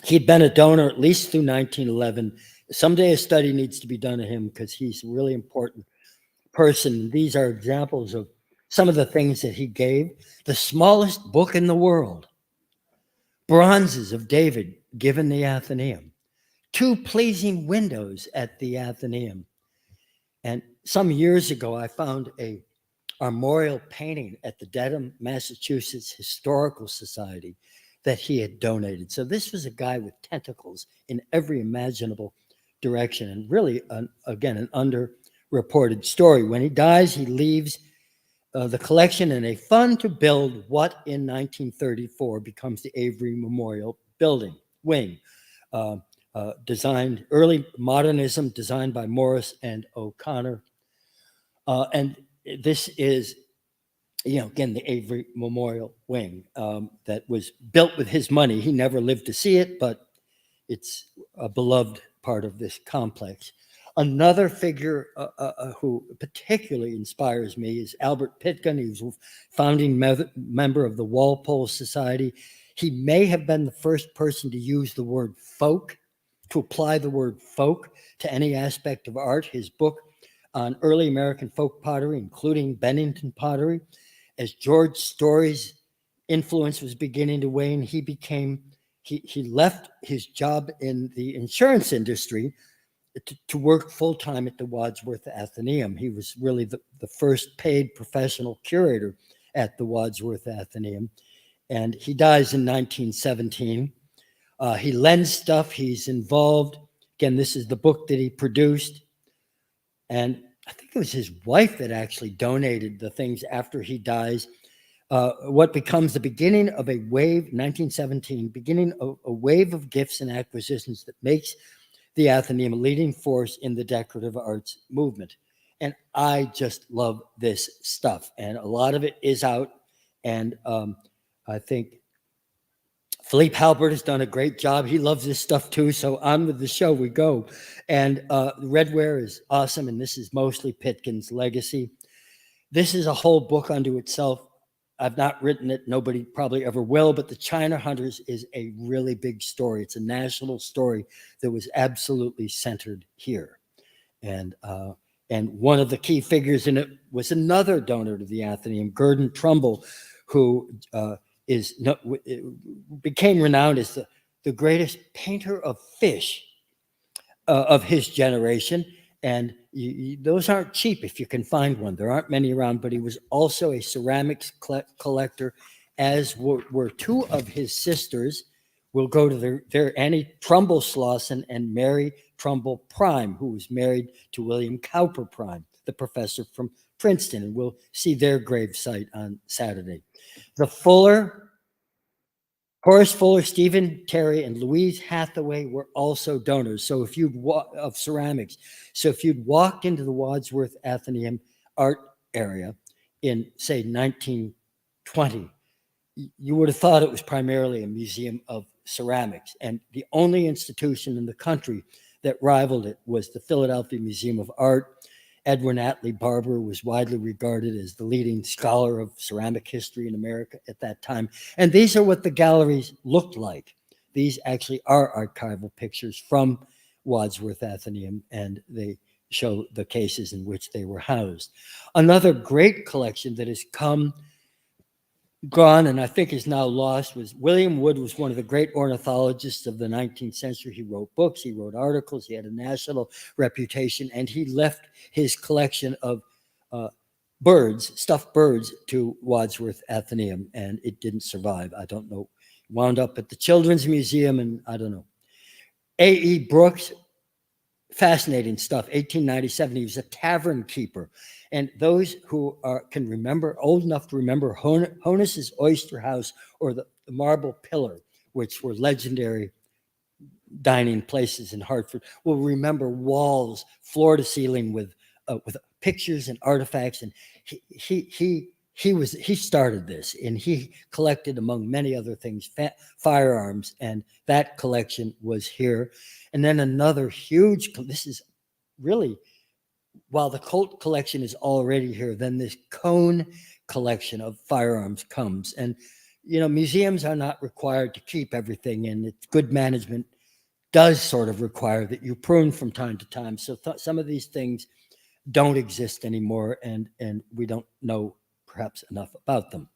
he'd been a donor at least through 1911. Someday a study needs to be done of him because he's a really important person. These are examples of some of the things that he gave. The smallest book in the world, bronzes of David given the Atheneum, 2 pleasing windows at the Atheneum. And some years ago, I found a armorial painting at the Dedham, Massachusetts Historical Society that he had donated. So this was a guy with tentacles in every imaginable direction, and really, again, an underreported story. When he dies, he leaves the collection in a fund to build what in 1934 becomes the Avery Memorial Building wing, designed early modernism, designed by Morris and O'Connor. And this is, again, the Avery Memorial wing that was built with his money. He never lived to see it, but it's a beloved part of this complex. Another figure who particularly inspires me is Albert Pitkin. He was a founding member of the Walpole Society. He may have been the first person to use the word folk, to apply the word folk to any aspect of art. His book on early American folk pottery, including Bennington pottery, as George Story's influence was beginning to wane, he left his job in the insurance industry to work full-time at the Wadsworth Atheneum. He was really the first paid professional curator at the Wadsworth Atheneum, and he dies in 1917. He lends stuff, he's involved. Again, this is the book that he produced, and I think it was his wife that actually donated the things after he dies. What becomes the beginning of a wave, 1917, beginning of a wave of gifts and acquisitions that makes the Atheneum a leading force in the decorative arts movement. And I just love this stuff. And a lot of it is out. And I think Philippe Halbert has done a great job. He loves this stuff too. So on with the show we go. And Redware is awesome. And this is mostly Pitkin's legacy. This is a whole book unto itself. I've not written it. Nobody probably ever will. But the China Hunters is a really big story. It's a national story that was absolutely centered here. And one of the key figures in it was another donor to the Atheneum, Gurdon Trumbull, who became renowned as the greatest painter of fish of his generation. And those aren't cheap if you can find one. There aren't many around, but he was also a ceramics collector, as were 2 of his sisters. We'll go to their Annie Trumbull Slauson and Mary Trumbull Prime, who was married to William Cowper Prime, the professor from Princeton, and we'll see their grave site on Saturday. The Horace Fuller, Stephen Terry, and Louise Hathaway were also donors. So if you'd of ceramics. So if you'd walked into the Wadsworth Atheneum art area in, say, 1920, you would have thought it was primarily a museum of ceramics. And the only institution in the country that rivaled it was the Philadelphia Museum of Art. Edwin Atlee Barber was widely regarded as the leading scholar of ceramic history in America at that time. And these are what the galleries looked like. These actually are archival pictures from Wadsworth Atheneum, and they show the cases in which they were housed. Another great collection that has gone and I think is now lost was William Wood was one of the great ornithologists of the 19th century. He wrote books, he wrote articles, he had a national reputation, and he left his collection of birds, stuffed birds, to Wadsworth Atheneum, and it didn't survive. I don't know. Wound up at the Children's Museum, and I don't know. A.E. Brooks, fascinating stuff. 1897, he was a tavern keeper. And those who can remember, old enough to remember Honus's Oyster House or the Marble Pillar, which were legendary dining places in Hartford, will remember walls, floor to ceiling with pictures and artifacts. And he started this, and he collected, among many other things, firearms, and that collection was here. And then another huge, this is really, while the Colt collection is already here, then this cone collection of firearms comes. And, you know, museums are not required to keep everything, and it's good management does sort of require that you prune from time to time. So some of these things don't exist anymore, and we don't know perhaps enough about them.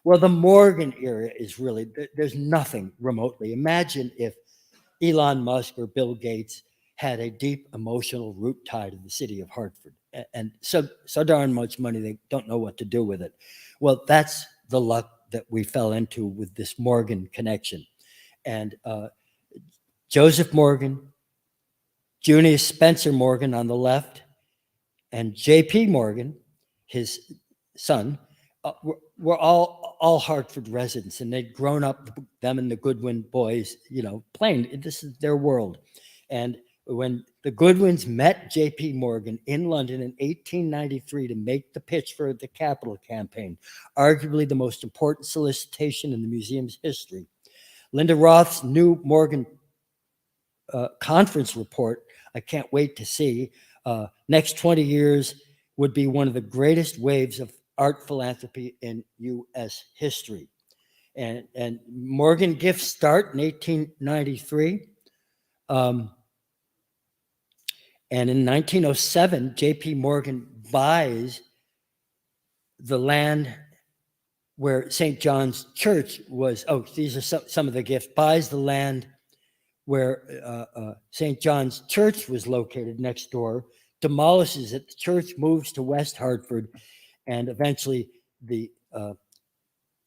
Well, the Morgan era is really, there's nothing remotely. Imagine if Elon Musk or Bill Gates had a deep emotional root tie to the city of Hartford, and so darn much money they don't know what to do with it. Well, that's the luck that we fell into with this Morgan connection. And Joseph Morgan, Junius Spencer Morgan on the left, and J.P. Morgan, his son, were all Hartford residents, and they'd grown up, them and the Goodwin boys, you know, playing. This is their world. And when the Goodwins met J.P. Morgan in London in 1893 to make the pitch for the Capitol campaign, arguably the most important solicitation in the museum's history, Linda Roth's new Morgan conference report, I can't wait to see, next 20 years would be one of the greatest waves of art philanthropy in U.S. history. And Morgan gifts start in 1893. And in 1907, J.P. Morgan buys the land where St. John's Church was. Oh, these are some of the gifts. Buys the land where St. John's Church was located next door, demolishes it. The church moves to West Hartford, and eventually the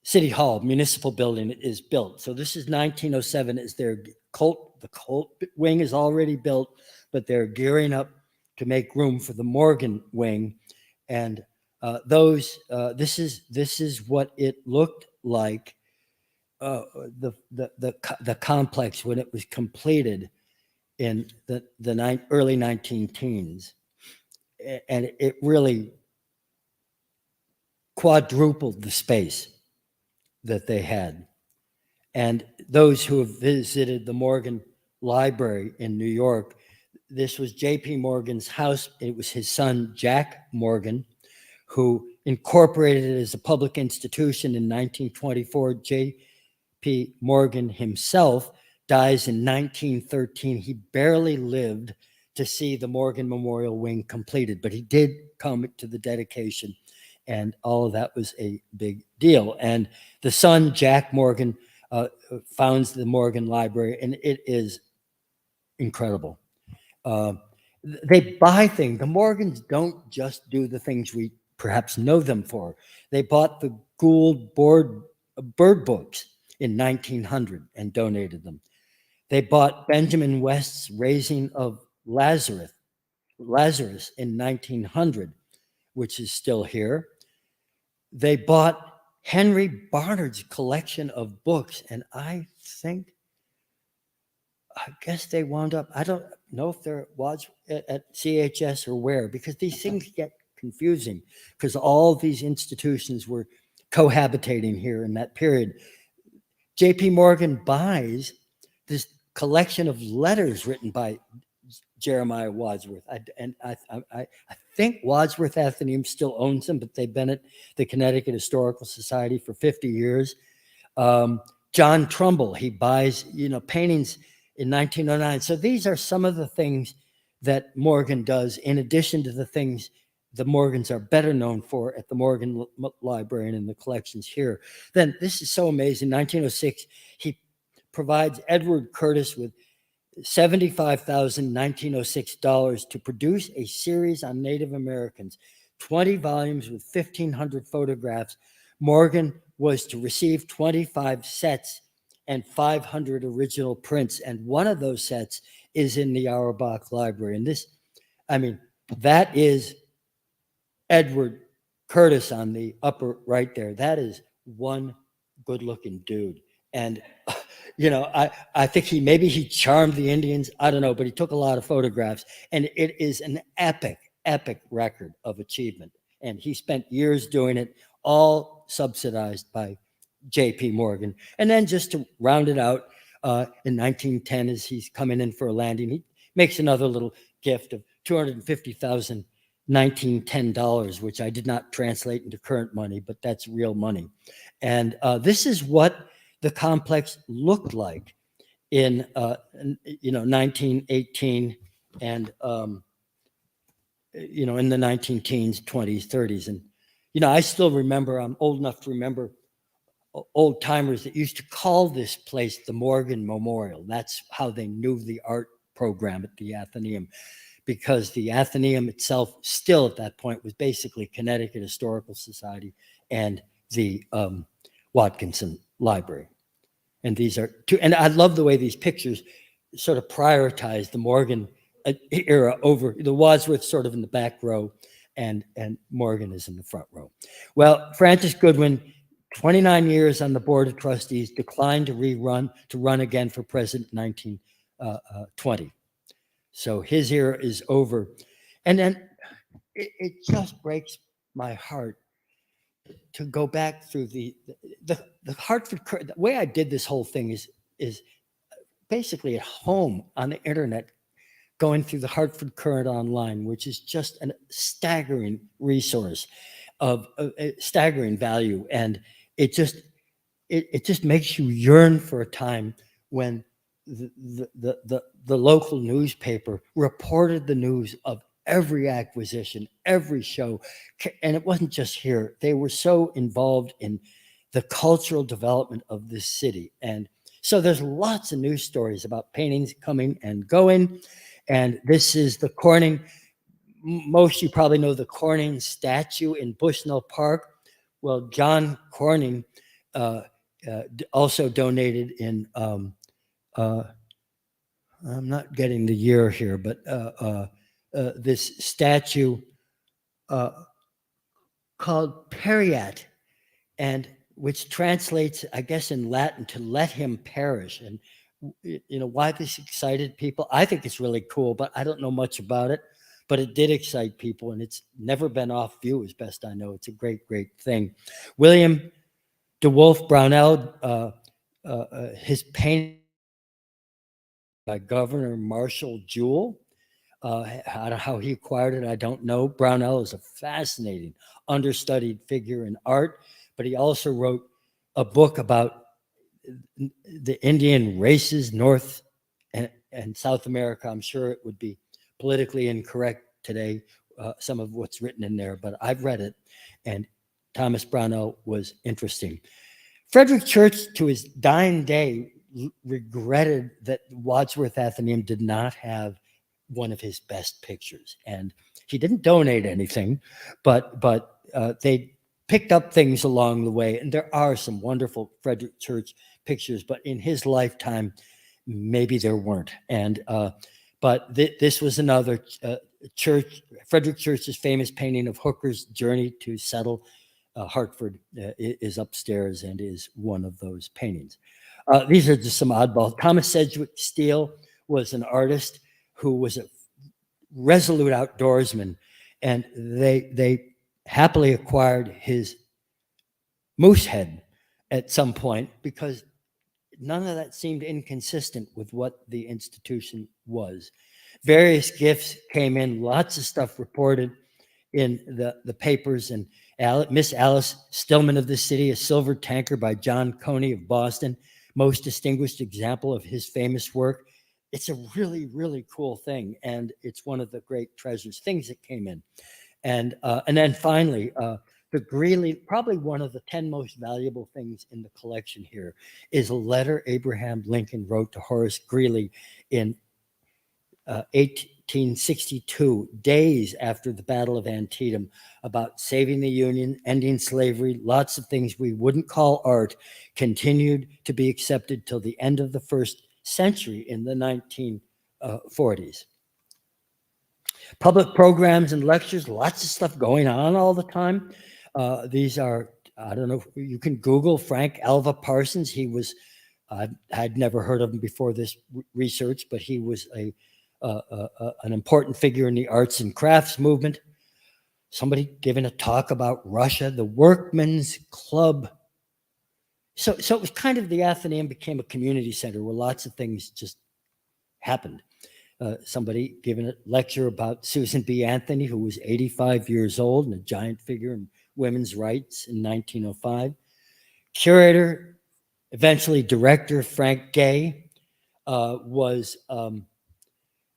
City Hall municipal building is built. So this is 1907. Is their Colt? The Colt wing is already built, but they're gearing up to make room for the Morgan wing. And this is what it looked like. The complex when it was completed in the early 19 teens, and it really quadrupled the space that they had. And those who have visited the Morgan Library in New York, this was J.P. Morgan's house. It was his son, Jack Morgan, who incorporated it as a public institution in 1924. J.P. Morgan himself dies in 1913. He barely lived to see the Morgan Memorial Wing completed, but he did come to the dedication, and all of that was a big deal. And the son, Jack Morgan, founds the Morgan Library, and it is incredible. They buy things. The Morgans don't just do the things we perhaps know them for. They bought the Gould bird books in 1900 and donated them. They bought Benjamin West's Raising of Lazarus in 1900, which is still here. They bought Henry Barnard's collection of books, and I guess they wound up, I don't know if there was at CHS or where, because these things get confusing, because all these institutions were cohabitating here in that period. J.P. Morgan buys this collection of letters written by Jeremiah Wadsworth. I think Wadsworth Atheneum still owns them, but they've been at the Connecticut Historical Society for 50 years. John Trumbull, he buys, paintings in 1909. So these are some of the things that Morgan does, in addition to the things the Morgans are better known for at the Morgan Library and in the collections here. Then this is so amazing. 1906, he provides Edward Curtis with $75,1906 to produce a series on Native Americans, 20 volumes with 1,500 photographs. Morgan was to receive 25 sets and 500 original prints, and one of those sets is in the Auerbach Library. And this, that is Edward Curtis on the upper right there. That is one good-looking dude. And I think he charmed the Indians. I don't know, but he took a lot of photographs, and it is an epic record of achievement. And he spent years doing it, all subsidized by J.P. Morgan. And then just to round it out, in 1910, as he's coming in for a landing, he makes another little gift of $250,1910, which I did not translate into current money, but that's real money. And this is what the complex looked like in 1918 and in the 19-teens, 20s, 30s. And I still remember, I'm old enough to remember old timers that used to call this place the Morgan Memorial. That's how they knew the art program at the Atheneum, because the Atheneum itself still at that point was basically Connecticut Historical Society and the Watkinson Library. And these are two, and I love the way these pictures sort of prioritize the Morgan era over the Wadsworth, sort of in the back row, and Morgan is in the front row. Well, Francis Goodwin, 29 years on the Board of Trustees, declined to run again for president in 1920. So his era is over. And then it just breaks my heart to go back through the Hartford. The way I did this whole thing is basically at home on the internet, going through the Hartford Current online, which is just a staggering resource of staggering value. And it just makes you yearn for a time when the local newspaper reported the news of every acquisition, every show. And it wasn't just here. They were so involved in the cultural development of this city. And so there's lots of news stories about paintings coming and going. And this is the Corning. Most you probably know the Corning statue in Bushnell Park. Well, John Corning also donated in, I'm not getting the year here, but this statue called Periat, and which translates, I guess, in Latin to "let him perish." And why this excited people? I think it's really cool, but I don't know much about it. But it did excite people, and it's never been off view, as best I know. It's a great, great thing. William DeWolf Brownell, his painting by Governor Marshall Jewell. How he acquired it, I don't know. Brownell is a fascinating, understudied figure in art, but he also wrote a book about the Indian races, North and South America. I'm sure it would be politically incorrect today, some of what's written in there, but I've read it, and Thomas Brownell was interesting. Frederic Church, to his dying day, regretted that Wadsworth Atheneum did not have one of his best pictures, and he didn't donate anything, but they picked up things along the way, and there are some wonderful Frederic Church pictures, but in his lifetime, maybe there weren't. And but this was another Church. Frederic Church's famous painting of Hooker's journey to settle Hartford is upstairs and is one of those paintings. These are just some oddballs. Thomas Sedgwick Steele was an artist who was a resolute outdoorsman, and they happily acquired his Moosehead at some point, because none of that seemed inconsistent with what the institution was. Various gifts came in, lots of stuff reported in the papers, and Miss Alice Stillman of the city, a silver tanker by John Coney of Boston, most distinguished example of his famous work. It's a really, really cool thing, and it's one of the great treasures, things that came in. And then finally, the Greeley, probably one of the 10 most valuable things in the collection here, is a letter Abraham Lincoln wrote to Horace Greeley in 1862, days after the Battle of Antietam, about saving the Union, ending slavery. Lots of things we wouldn't call art continued to be accepted till the end of the first century in the 1940s. Public programs and lectures, lots of stuff going on all the time. These are, I don't know, you can Google Frank Alva Parsons. He was, I'd never heard of him before this research, but he was an important figure in the arts and crafts movement. Somebody giving a talk about Russia, the Workmen's Club. So it was kind of, the Atheneum became a community center where lots of things just happened. Somebody giving a lecture about Susan B. Anthony, who was 85 years old and a giant figure in women's rights in 1905. Curator, eventually director, Frank Gay,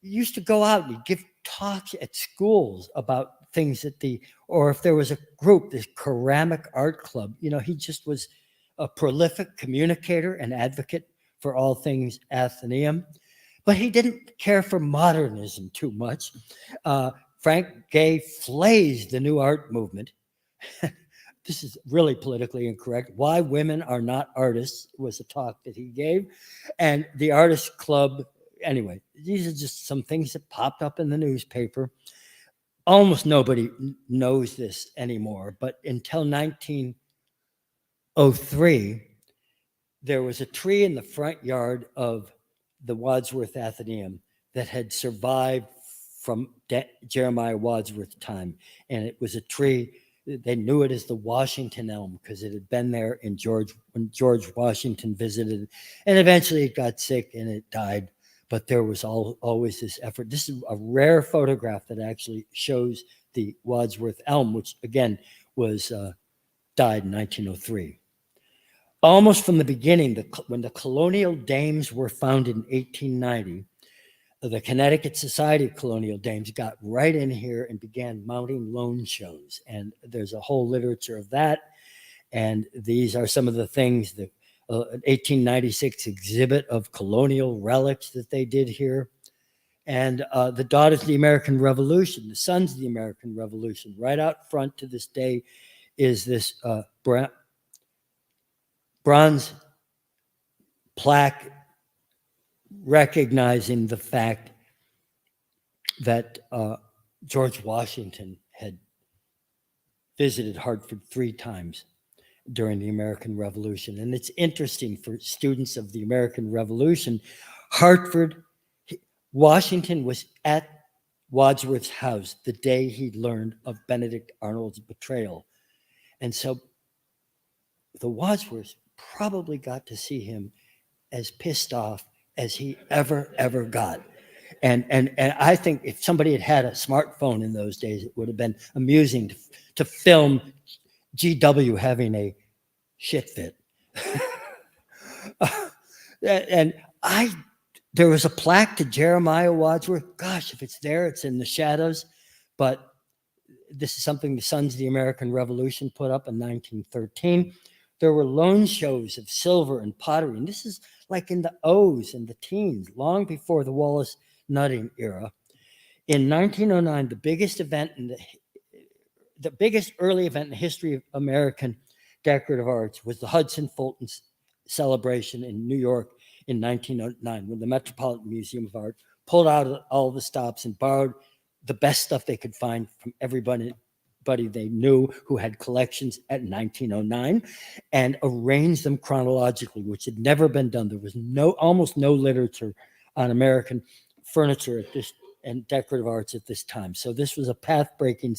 used to go out and give talks at schools about things that or if there was a group, this ceramic art club, he just was a prolific communicator and advocate for all things Atheneum. But he didn't care for modernism too much. Frank Gay flays the new art movement. This is really politically incorrect. Why Women Are Not Artists was a talk that he gave. And the Artist Club, anyway, these are just some things that popped up in the newspaper. Almost nobody knows this anymore, but until 1903, there was a tree in the front yard of the Wadsworth Atheneum that had survived from Jeremiah Wadsworth's time. And it was a tree, they knew it as the Washington elm because it had been there when George Washington visited. And eventually it got sick and it died. But there was always this effort. This is a rare photograph that actually shows the Wadsworth elm, which again was died in 1903. Almost from the beginning, when the colonial dames were founded in 1890, the Connecticut Society of Colonial Dames got right in here and began mounting loan shows. And there's a whole literature of that. And these are some of the things, the 1896 exhibit of colonial relics that they did here. And the Daughters of the American Revolution, the Sons of the American Revolution, right out front to this day is this bronze plaque recognizing the fact that George Washington had visited Hartford 3 times during the American Revolution. And it's interesting for students of the American Revolution, Washington was at Wadsworth's house the day he learned of Benedict Arnold's betrayal. And so the Wadsworths probably got to see him as pissed off as he ever got. And I think if somebody had a smartphone in those days, it would have been amusing to film GW having a shit fit. There was a plaque to Jeremiah Wadsworth. Gosh, if it's there, it's in the shadows. But this is something the Sons of the American Revolution put up in 1913. There were loan shows of silver and pottery. And this is like in the O's and the teens, long before the Wallace Nutting era. In 1909, the biggest early event in the history of American decorative arts was the Hudson Fulton celebration in New York in 1909, when the Metropolitan Museum of Art pulled out all the stops and borrowed the best stuff they could find from everybody they knew who had collections at 1909 and arranged them chronologically, which had never been done. There was almost no literature on American furniture and decorative arts at this time. So this was a path-breaking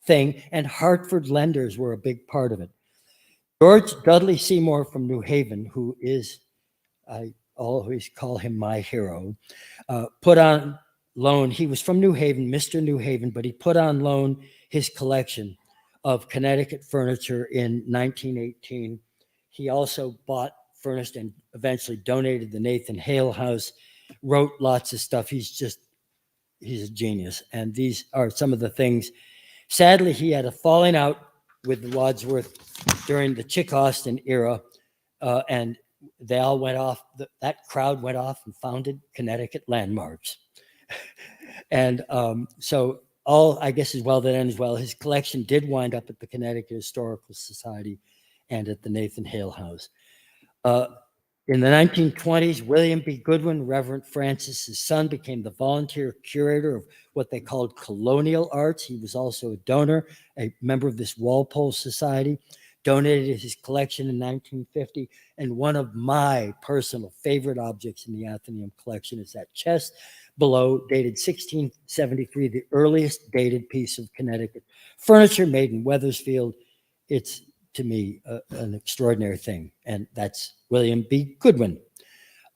thing, and Hartford lenders were a big part of it. George Dudley Seymour from New Haven, who is, I always call him my hero, put on loan, he was from New Haven, Mr. New Haven, but he put on loan his collection of Connecticut furniture in 1918. He also bought, furnished, and eventually donated the Nathan Hale House, wrote lots of stuff. He's a genius. And these are some of the things. Sadly, he had a falling out with Wadsworth during the Chick Austin era, and they all went off, that crowd went off and founded Connecticut Landmarks. And so all, I guess, is well that ends well. His collection did wind up at the Connecticut Historical Society and at the Nathan Hale House. In the 1920s, William B. Goodwin, Reverend Francis's son, became the volunteer curator of what they called colonial arts. He was also a donor, a member of this Walpole Society, donated his collection in 1950. And one of my personal favorite objects in the Atheneum collection is that chest below, dated 1673, the earliest dated piece of Connecticut furniture made in Wethersfield. It's, to me, an extraordinary thing, and that's William B. Goodwin.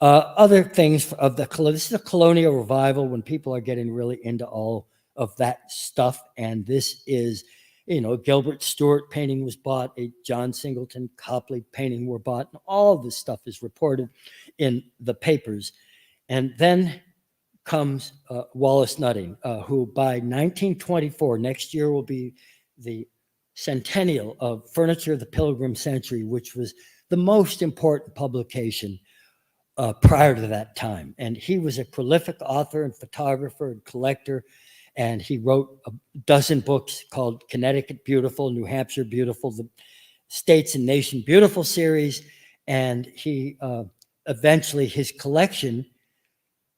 Other things of this is a colonial revival when people are getting really into all of that stuff, and this is, Gilbert Stuart painting was bought, a John Singleton Copley painting were bought, and all of this stuff is reported in the papers. And then comes Wallace Nutting, who by 1924, next year will be the centennial of Furniture of the Pilgrim Century, which was the most important publication prior to that time. And he was a prolific author and photographer and collector, and he wrote a dozen books called Connecticut Beautiful, New Hampshire Beautiful, the States and Nation Beautiful series. And he eventually, his collection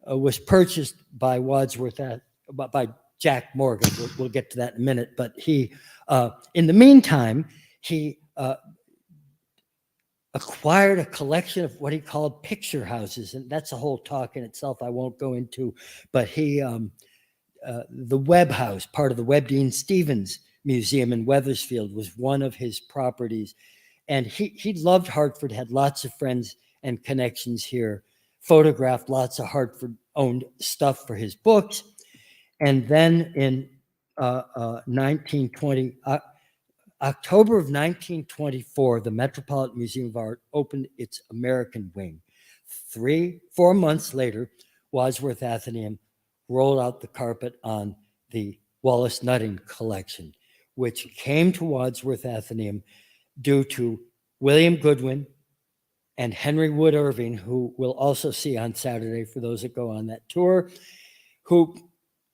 was purchased by Wadsworth, by Jack Morgan. We'll get to that in a minute. But he, in the meantime, he acquired a collection of what he called picture houses. And that's a whole talk in itself I won't go into. But he, the Webb House, part of the Webdean Stevens Museum in Wethersfield, was one of his properties. And he loved Hartford, had lots of friends and connections here, photographed lots of Hartford-owned stuff for his books. And then in 1920, October of 1924, the Metropolitan Museum of Art opened its American wing. 4 months later, Wadsworth Atheneum rolled out the carpet on the Wallace Nutting collection, which came to Wadsworth Atheneum due to William Goodwin and Henry Wood Irving, who we'll also see on Saturday for those that go on that tour, who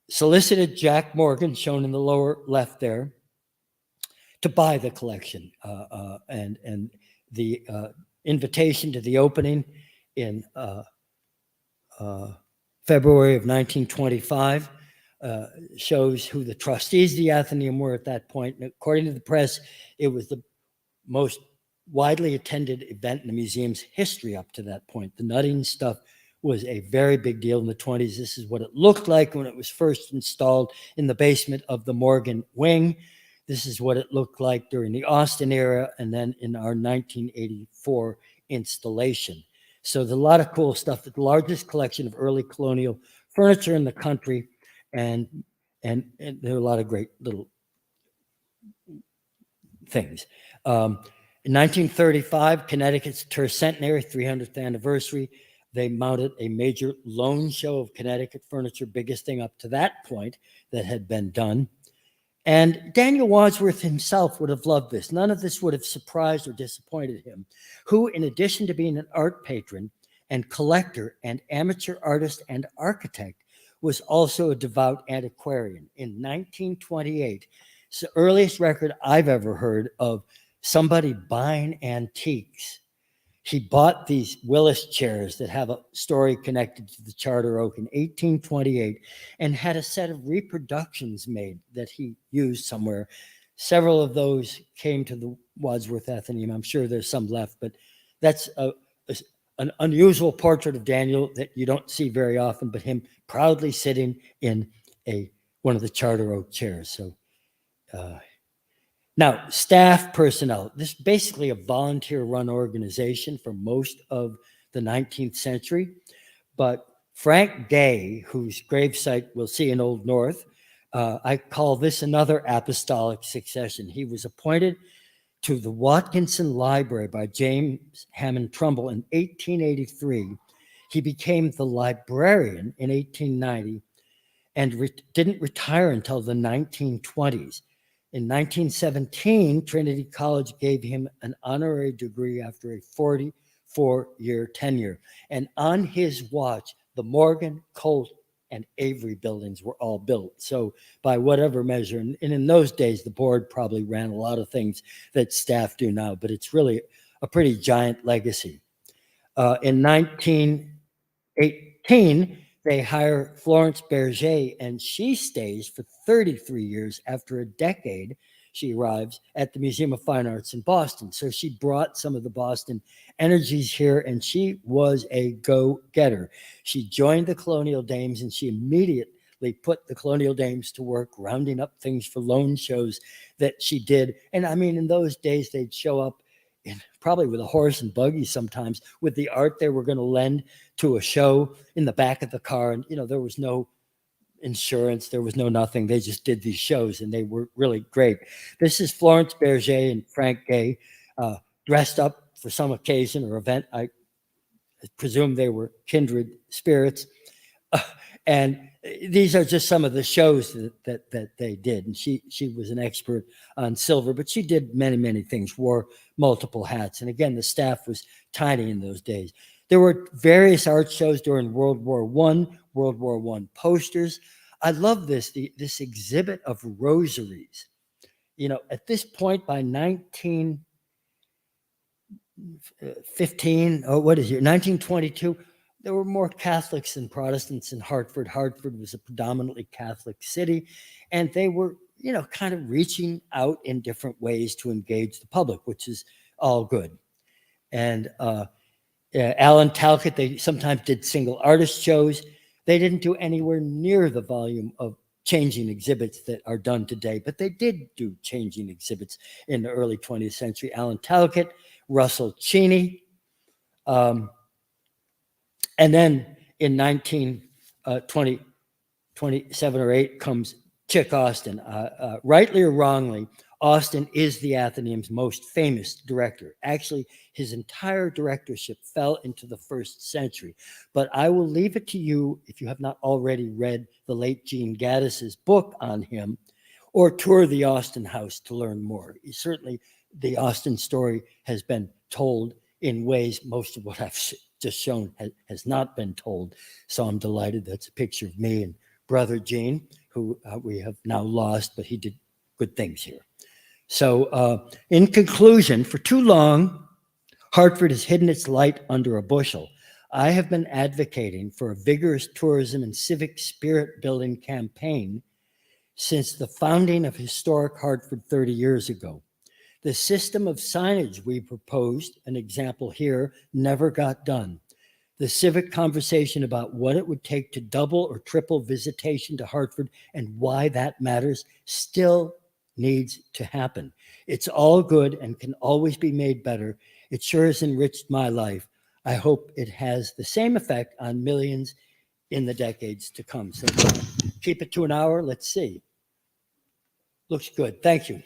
solicited Jack Morgan, shown in the lower left there, to buy the collection. And the invitation to the opening in February of 1925 shows who the trustees of the Atheneum were at that point. And according to the press, it was the most widely attended event in the museum's history up to that point. The Nutting stuff was a very big deal in the 20s. This is what it looked like when it was first installed in the basement of the Morgan wing. This is what it looked like during the Austin era, and then in our 1984 installation. So there's a lot of cool stuff. The largest collection of early colonial furniture in the country, and there are a lot of great little things. In 1935, Connecticut's tercentenary 300th anniversary, they mounted a major loan show of Connecticut furniture, biggest thing up to that point that had been done. And Daniel Wadsworth himself would have loved this. None of this would have surprised or disappointed him, who, in addition to being an art patron and collector and amateur artist and architect, was also a devout antiquarian. In 1928, it's the earliest record I've ever heard of somebody buying antiques. He bought these Willis chairs that have a story connected to the Charter Oak in 1828 and had a set of reproductions made that he used somewhere. Several of those came to the Wadsworth Atheneum. I'm sure there's some left, but that's an unusual portrait of Daniel that you don't see very often, but him proudly sitting in one of the Charter Oak chairs. So Now, staff personnel. This is basically a volunteer-run organization for most of the 19th century. But Frank Gay, whose gravesite we'll see in Old North, I call this another apostolic succession. He was appointed to the Watkinson Library by James Hammond Trumbull in 1883. He became the librarian in 1890 and didn't retire until the 1920s. In 1917, Trinity College gave him an honorary degree after a 44-year tenure. And on his watch, the Morgan, Colt, and Avery buildings were all built. So by whatever measure, and in those days, the board probably ran a lot of things that staff do now, but it's really a pretty giant legacy. In 1918, they hire Florence Berger, and she stays for 33 years. After a decade, she arrives at the Museum of Fine Arts in Boston. So she brought some of the Boston energies here, and she was a go-getter. She joined the Colonial Dames, and she immediately put the Colonial Dames to work rounding up things for loan shows that she did. And I mean, in those days, they'd show up probably with a horse and buggy sometimes with the art they were going to lend to a show in the back of the car. And, there was no insurance, there was no nothing. They just did these shows, and they were really great. This is Florence Berger and Frank Gay dressed up for some occasion or event. I presume they were kindred spirits. And these are just some of the shows that they did. And she was an expert on silver, but she did many, many things, wore multiple hats. And again, the staff was tiny in those days. There were various art shows during World War I posters. I love this exhibit of rosaries. At this point, by 1922, there were more Catholics than Protestants in Hartford. Hartford was a predominantly Catholic city, and they were, kind of reaching out in different ways to engage the public, which is all good. And Alan Talcott, they sometimes did single artist shows. They didn't do anywhere near the volume of changing exhibits that are done today, but they did do changing exhibits in the early 20th century. Alan Talcott, Russell Cheney, and then in 1927 or 8 comes Chick Austin. Rightly or wrongly, Austin is the Atheneum's most famous director. Actually, his entire directorship fell into the first century. But I will leave it to you, if you have not already read the late Gene Gaddis's book on him, or tour the Austin House to learn more. Certainly, the Austin story has been told in ways most of what I've just shown has not been told. So I'm delighted. That's a picture of me and brother Gene, who we have now lost, but he did good things here. So in conclusion, for too long, Hartford has hidden its light under a bushel. I have been advocating for a vigorous tourism and civic spirit building campaign since the founding of historic Hartford 30 years ago. The system of signage we proposed, an example here, never got done. The civic conversation about what it would take to double or triple visitation to Hartford and why that matters still needs to happen. It's all good and can always be made better. It sure has enriched my life. I hope it has the same effect on millions in the decades to come. So keep it to an hour. Let's see. Looks good. Thank you.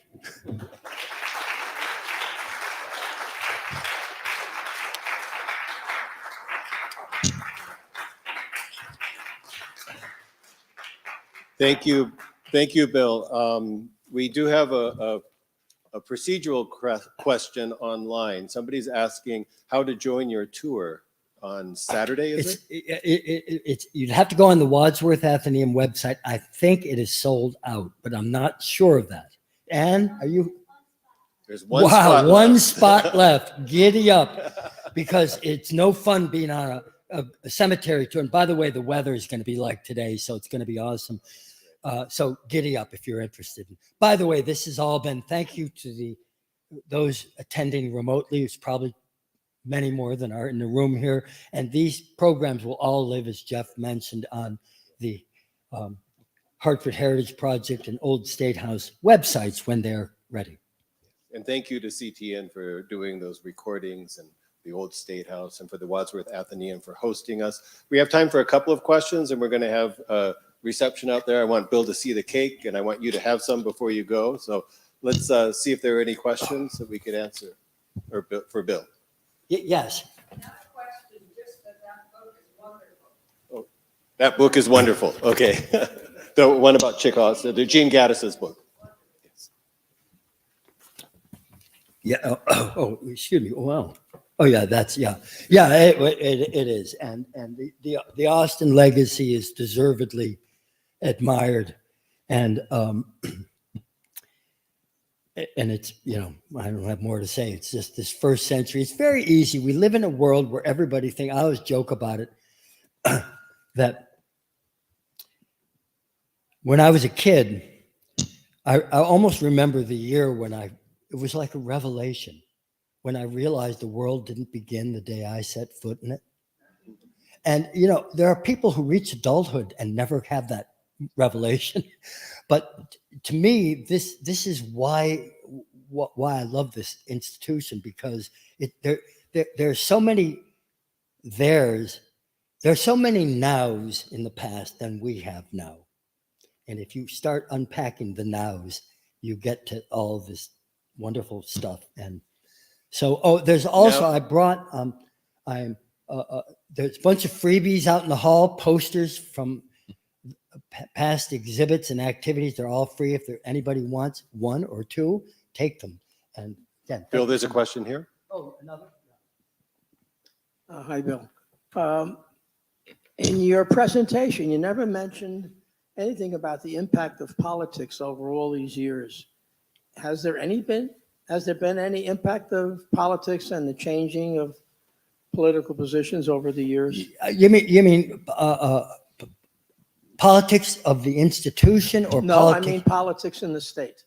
Thank you, Bill. We do have a procedural question online. Somebody's asking how to join your tour on Saturday, is it? You'd have to go on the Wadsworth Atheneum website. I think it is sold out, but I'm not sure of that. Anne, are you? There's one spot left. Giddy up, because it's no fun being on a cemetery tour. And by the way, the weather is going to be like today, so it's going to be awesome. So giddy up if you're interested. By the way, this has all been, thank you to those attending remotely. It's probably many more than are in the room here. And these programs will all live, as Jeff mentioned, on the Hartford Heritage Project and Old State House websites when they're ready. And thank you to CTN for doing those recordings, and the Old State House, and for the Wadsworth Atheneum for hosting us. We have time for a couple of questions, and we're going to have a reception out there. I want Bill to see the cake, and I want you to have some before you go. So let's see if there are any questions that we could answer or for Bill. Yes. Not a question, just that book is wonderful. Oh, that book is wonderful. Okay. The one about Chick-Hawks, the Gene Gaddis's book. Yes. Yeah. Excuse me. Wow. Oh yeah, it is, and the Austin legacy is deservedly admired, and it's, I don't have more to say. It's just this first century. It's very easy. We live in a world where everybody think. I always joke about it that when I was a kid, I almost remember the year when it was like a revelation. When I realized the world didn't begin the day I set foot in it. And, there are people who reach adulthood and never have that revelation. But to me, this is why I love this institution, because there's so many there's so many nows in the past than we have now. And if you start unpacking the nows, you get to all this wonderful stuff. And so, there's also, now, I brought, there's a bunch of freebies out in the hall, posters from past exhibits and activities. They're all free. If anybody wants one or two, take them. And again, Bill, there's a question here. Oh, another? Hi, Bill. In your presentation, you never mentioned anything about the impact of politics over all these years. Has there been any impact of politics and the changing of political positions over the years? You mean politics of the institution, or no? I mean politics in the state,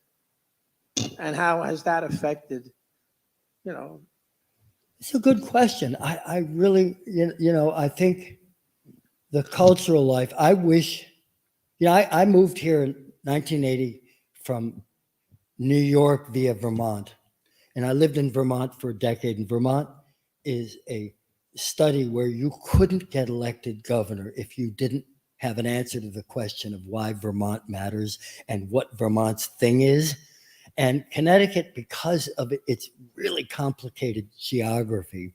and how has that affected? It's a good question. I really, I think the cultural life. I wish. I moved here in 1980 from New York via Vermont. And I lived in Vermont for a decade. And Vermont is a study where you couldn't get elected governor if you didn't have an answer to the question of why Vermont matters and what Vermont's thing is. And Connecticut, because of its really complicated geography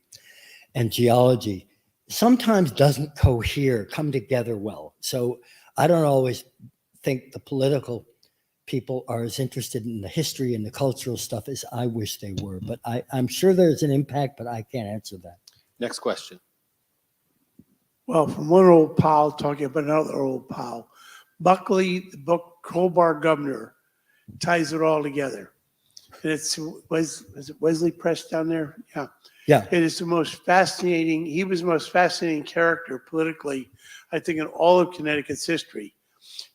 and geology, sometimes doesn't come together well. So I don't always think the political people are as interested in the history and the cultural stuff as I wish they were. But I'm sure there's an impact, but I can't answer that. Next question. Well, from one old pal talking about another old pal, Buckley, the book Crowbar Governor, ties it all together. And is it Wesley Press down there? Yeah. Yeah. It is he was the most fascinating character politically, I think, in all of Connecticut's history.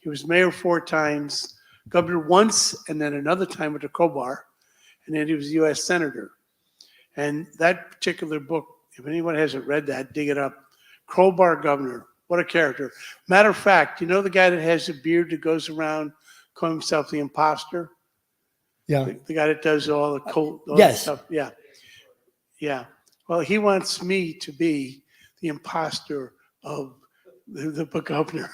He was mayor 4 times, governor once, and then another time with the Crowbar, and then he was a U.S. senator. And that particular book, if anyone hasn't read that, dig it up. Crowbar Governor, what a character. Matter of fact, the guy that has the beard that goes around calling himself the imposter? Yeah. The guy that does all the Colt yes. stuff. Yeah. Yeah. Well, he wants me to be the imposter of the governor.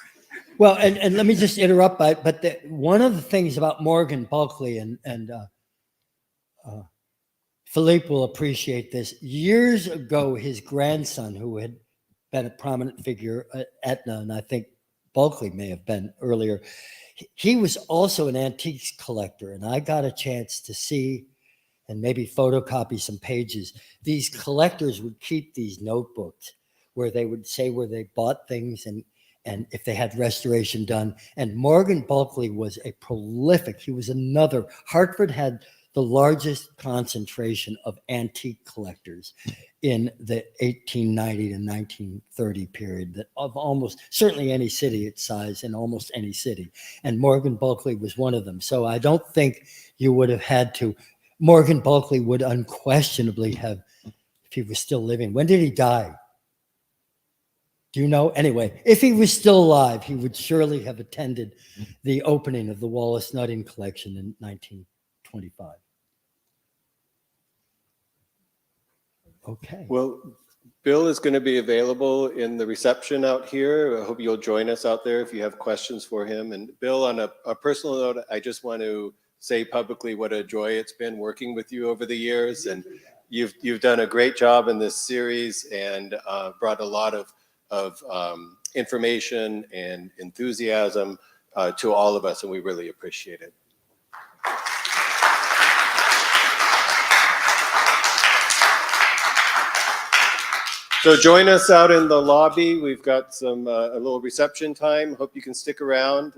Well, and let me just interrupt, but one of the things about Morgan Bulkley and Philippe will appreciate this. Years ago, his grandson, who had been a prominent figure at Aetna, and I think Bulkley may have been earlier, he was also an antiques collector, and I got a chance to see and maybe photocopy some pages. These collectors would keep these notebooks where they would say where they bought things and if they had restoration done. And Morgan Bulkley was a prolific, Hartford had the largest concentration of antique collectors in the 1890 to 1930 period, that of almost certainly any city its size, in almost any city. And Morgan Bulkley was one of them. So I don't think you would have had to. Morgan Bulkley would unquestionably have, if he was still living. When did he die? Do you know? Anyway, if he was still alive, he would surely have attended the opening of the Wallace Nutting collection in 1925. Okay. Well, Bill is going to be available in the reception out here. I hope you'll join us out there if you have questions for him. And Bill, on a personal note, I just want to say publicly what a joy it's been working with you over the years. And you've done a great job in this series and brought a lot of information and enthusiasm to all of us, and we really appreciate it. So join us out in the lobby. We've got some a little reception time. Hope you can stick around,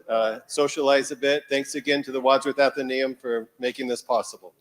socialize a bit. Thanks again to the Wadsworth Atheneum for making this possible.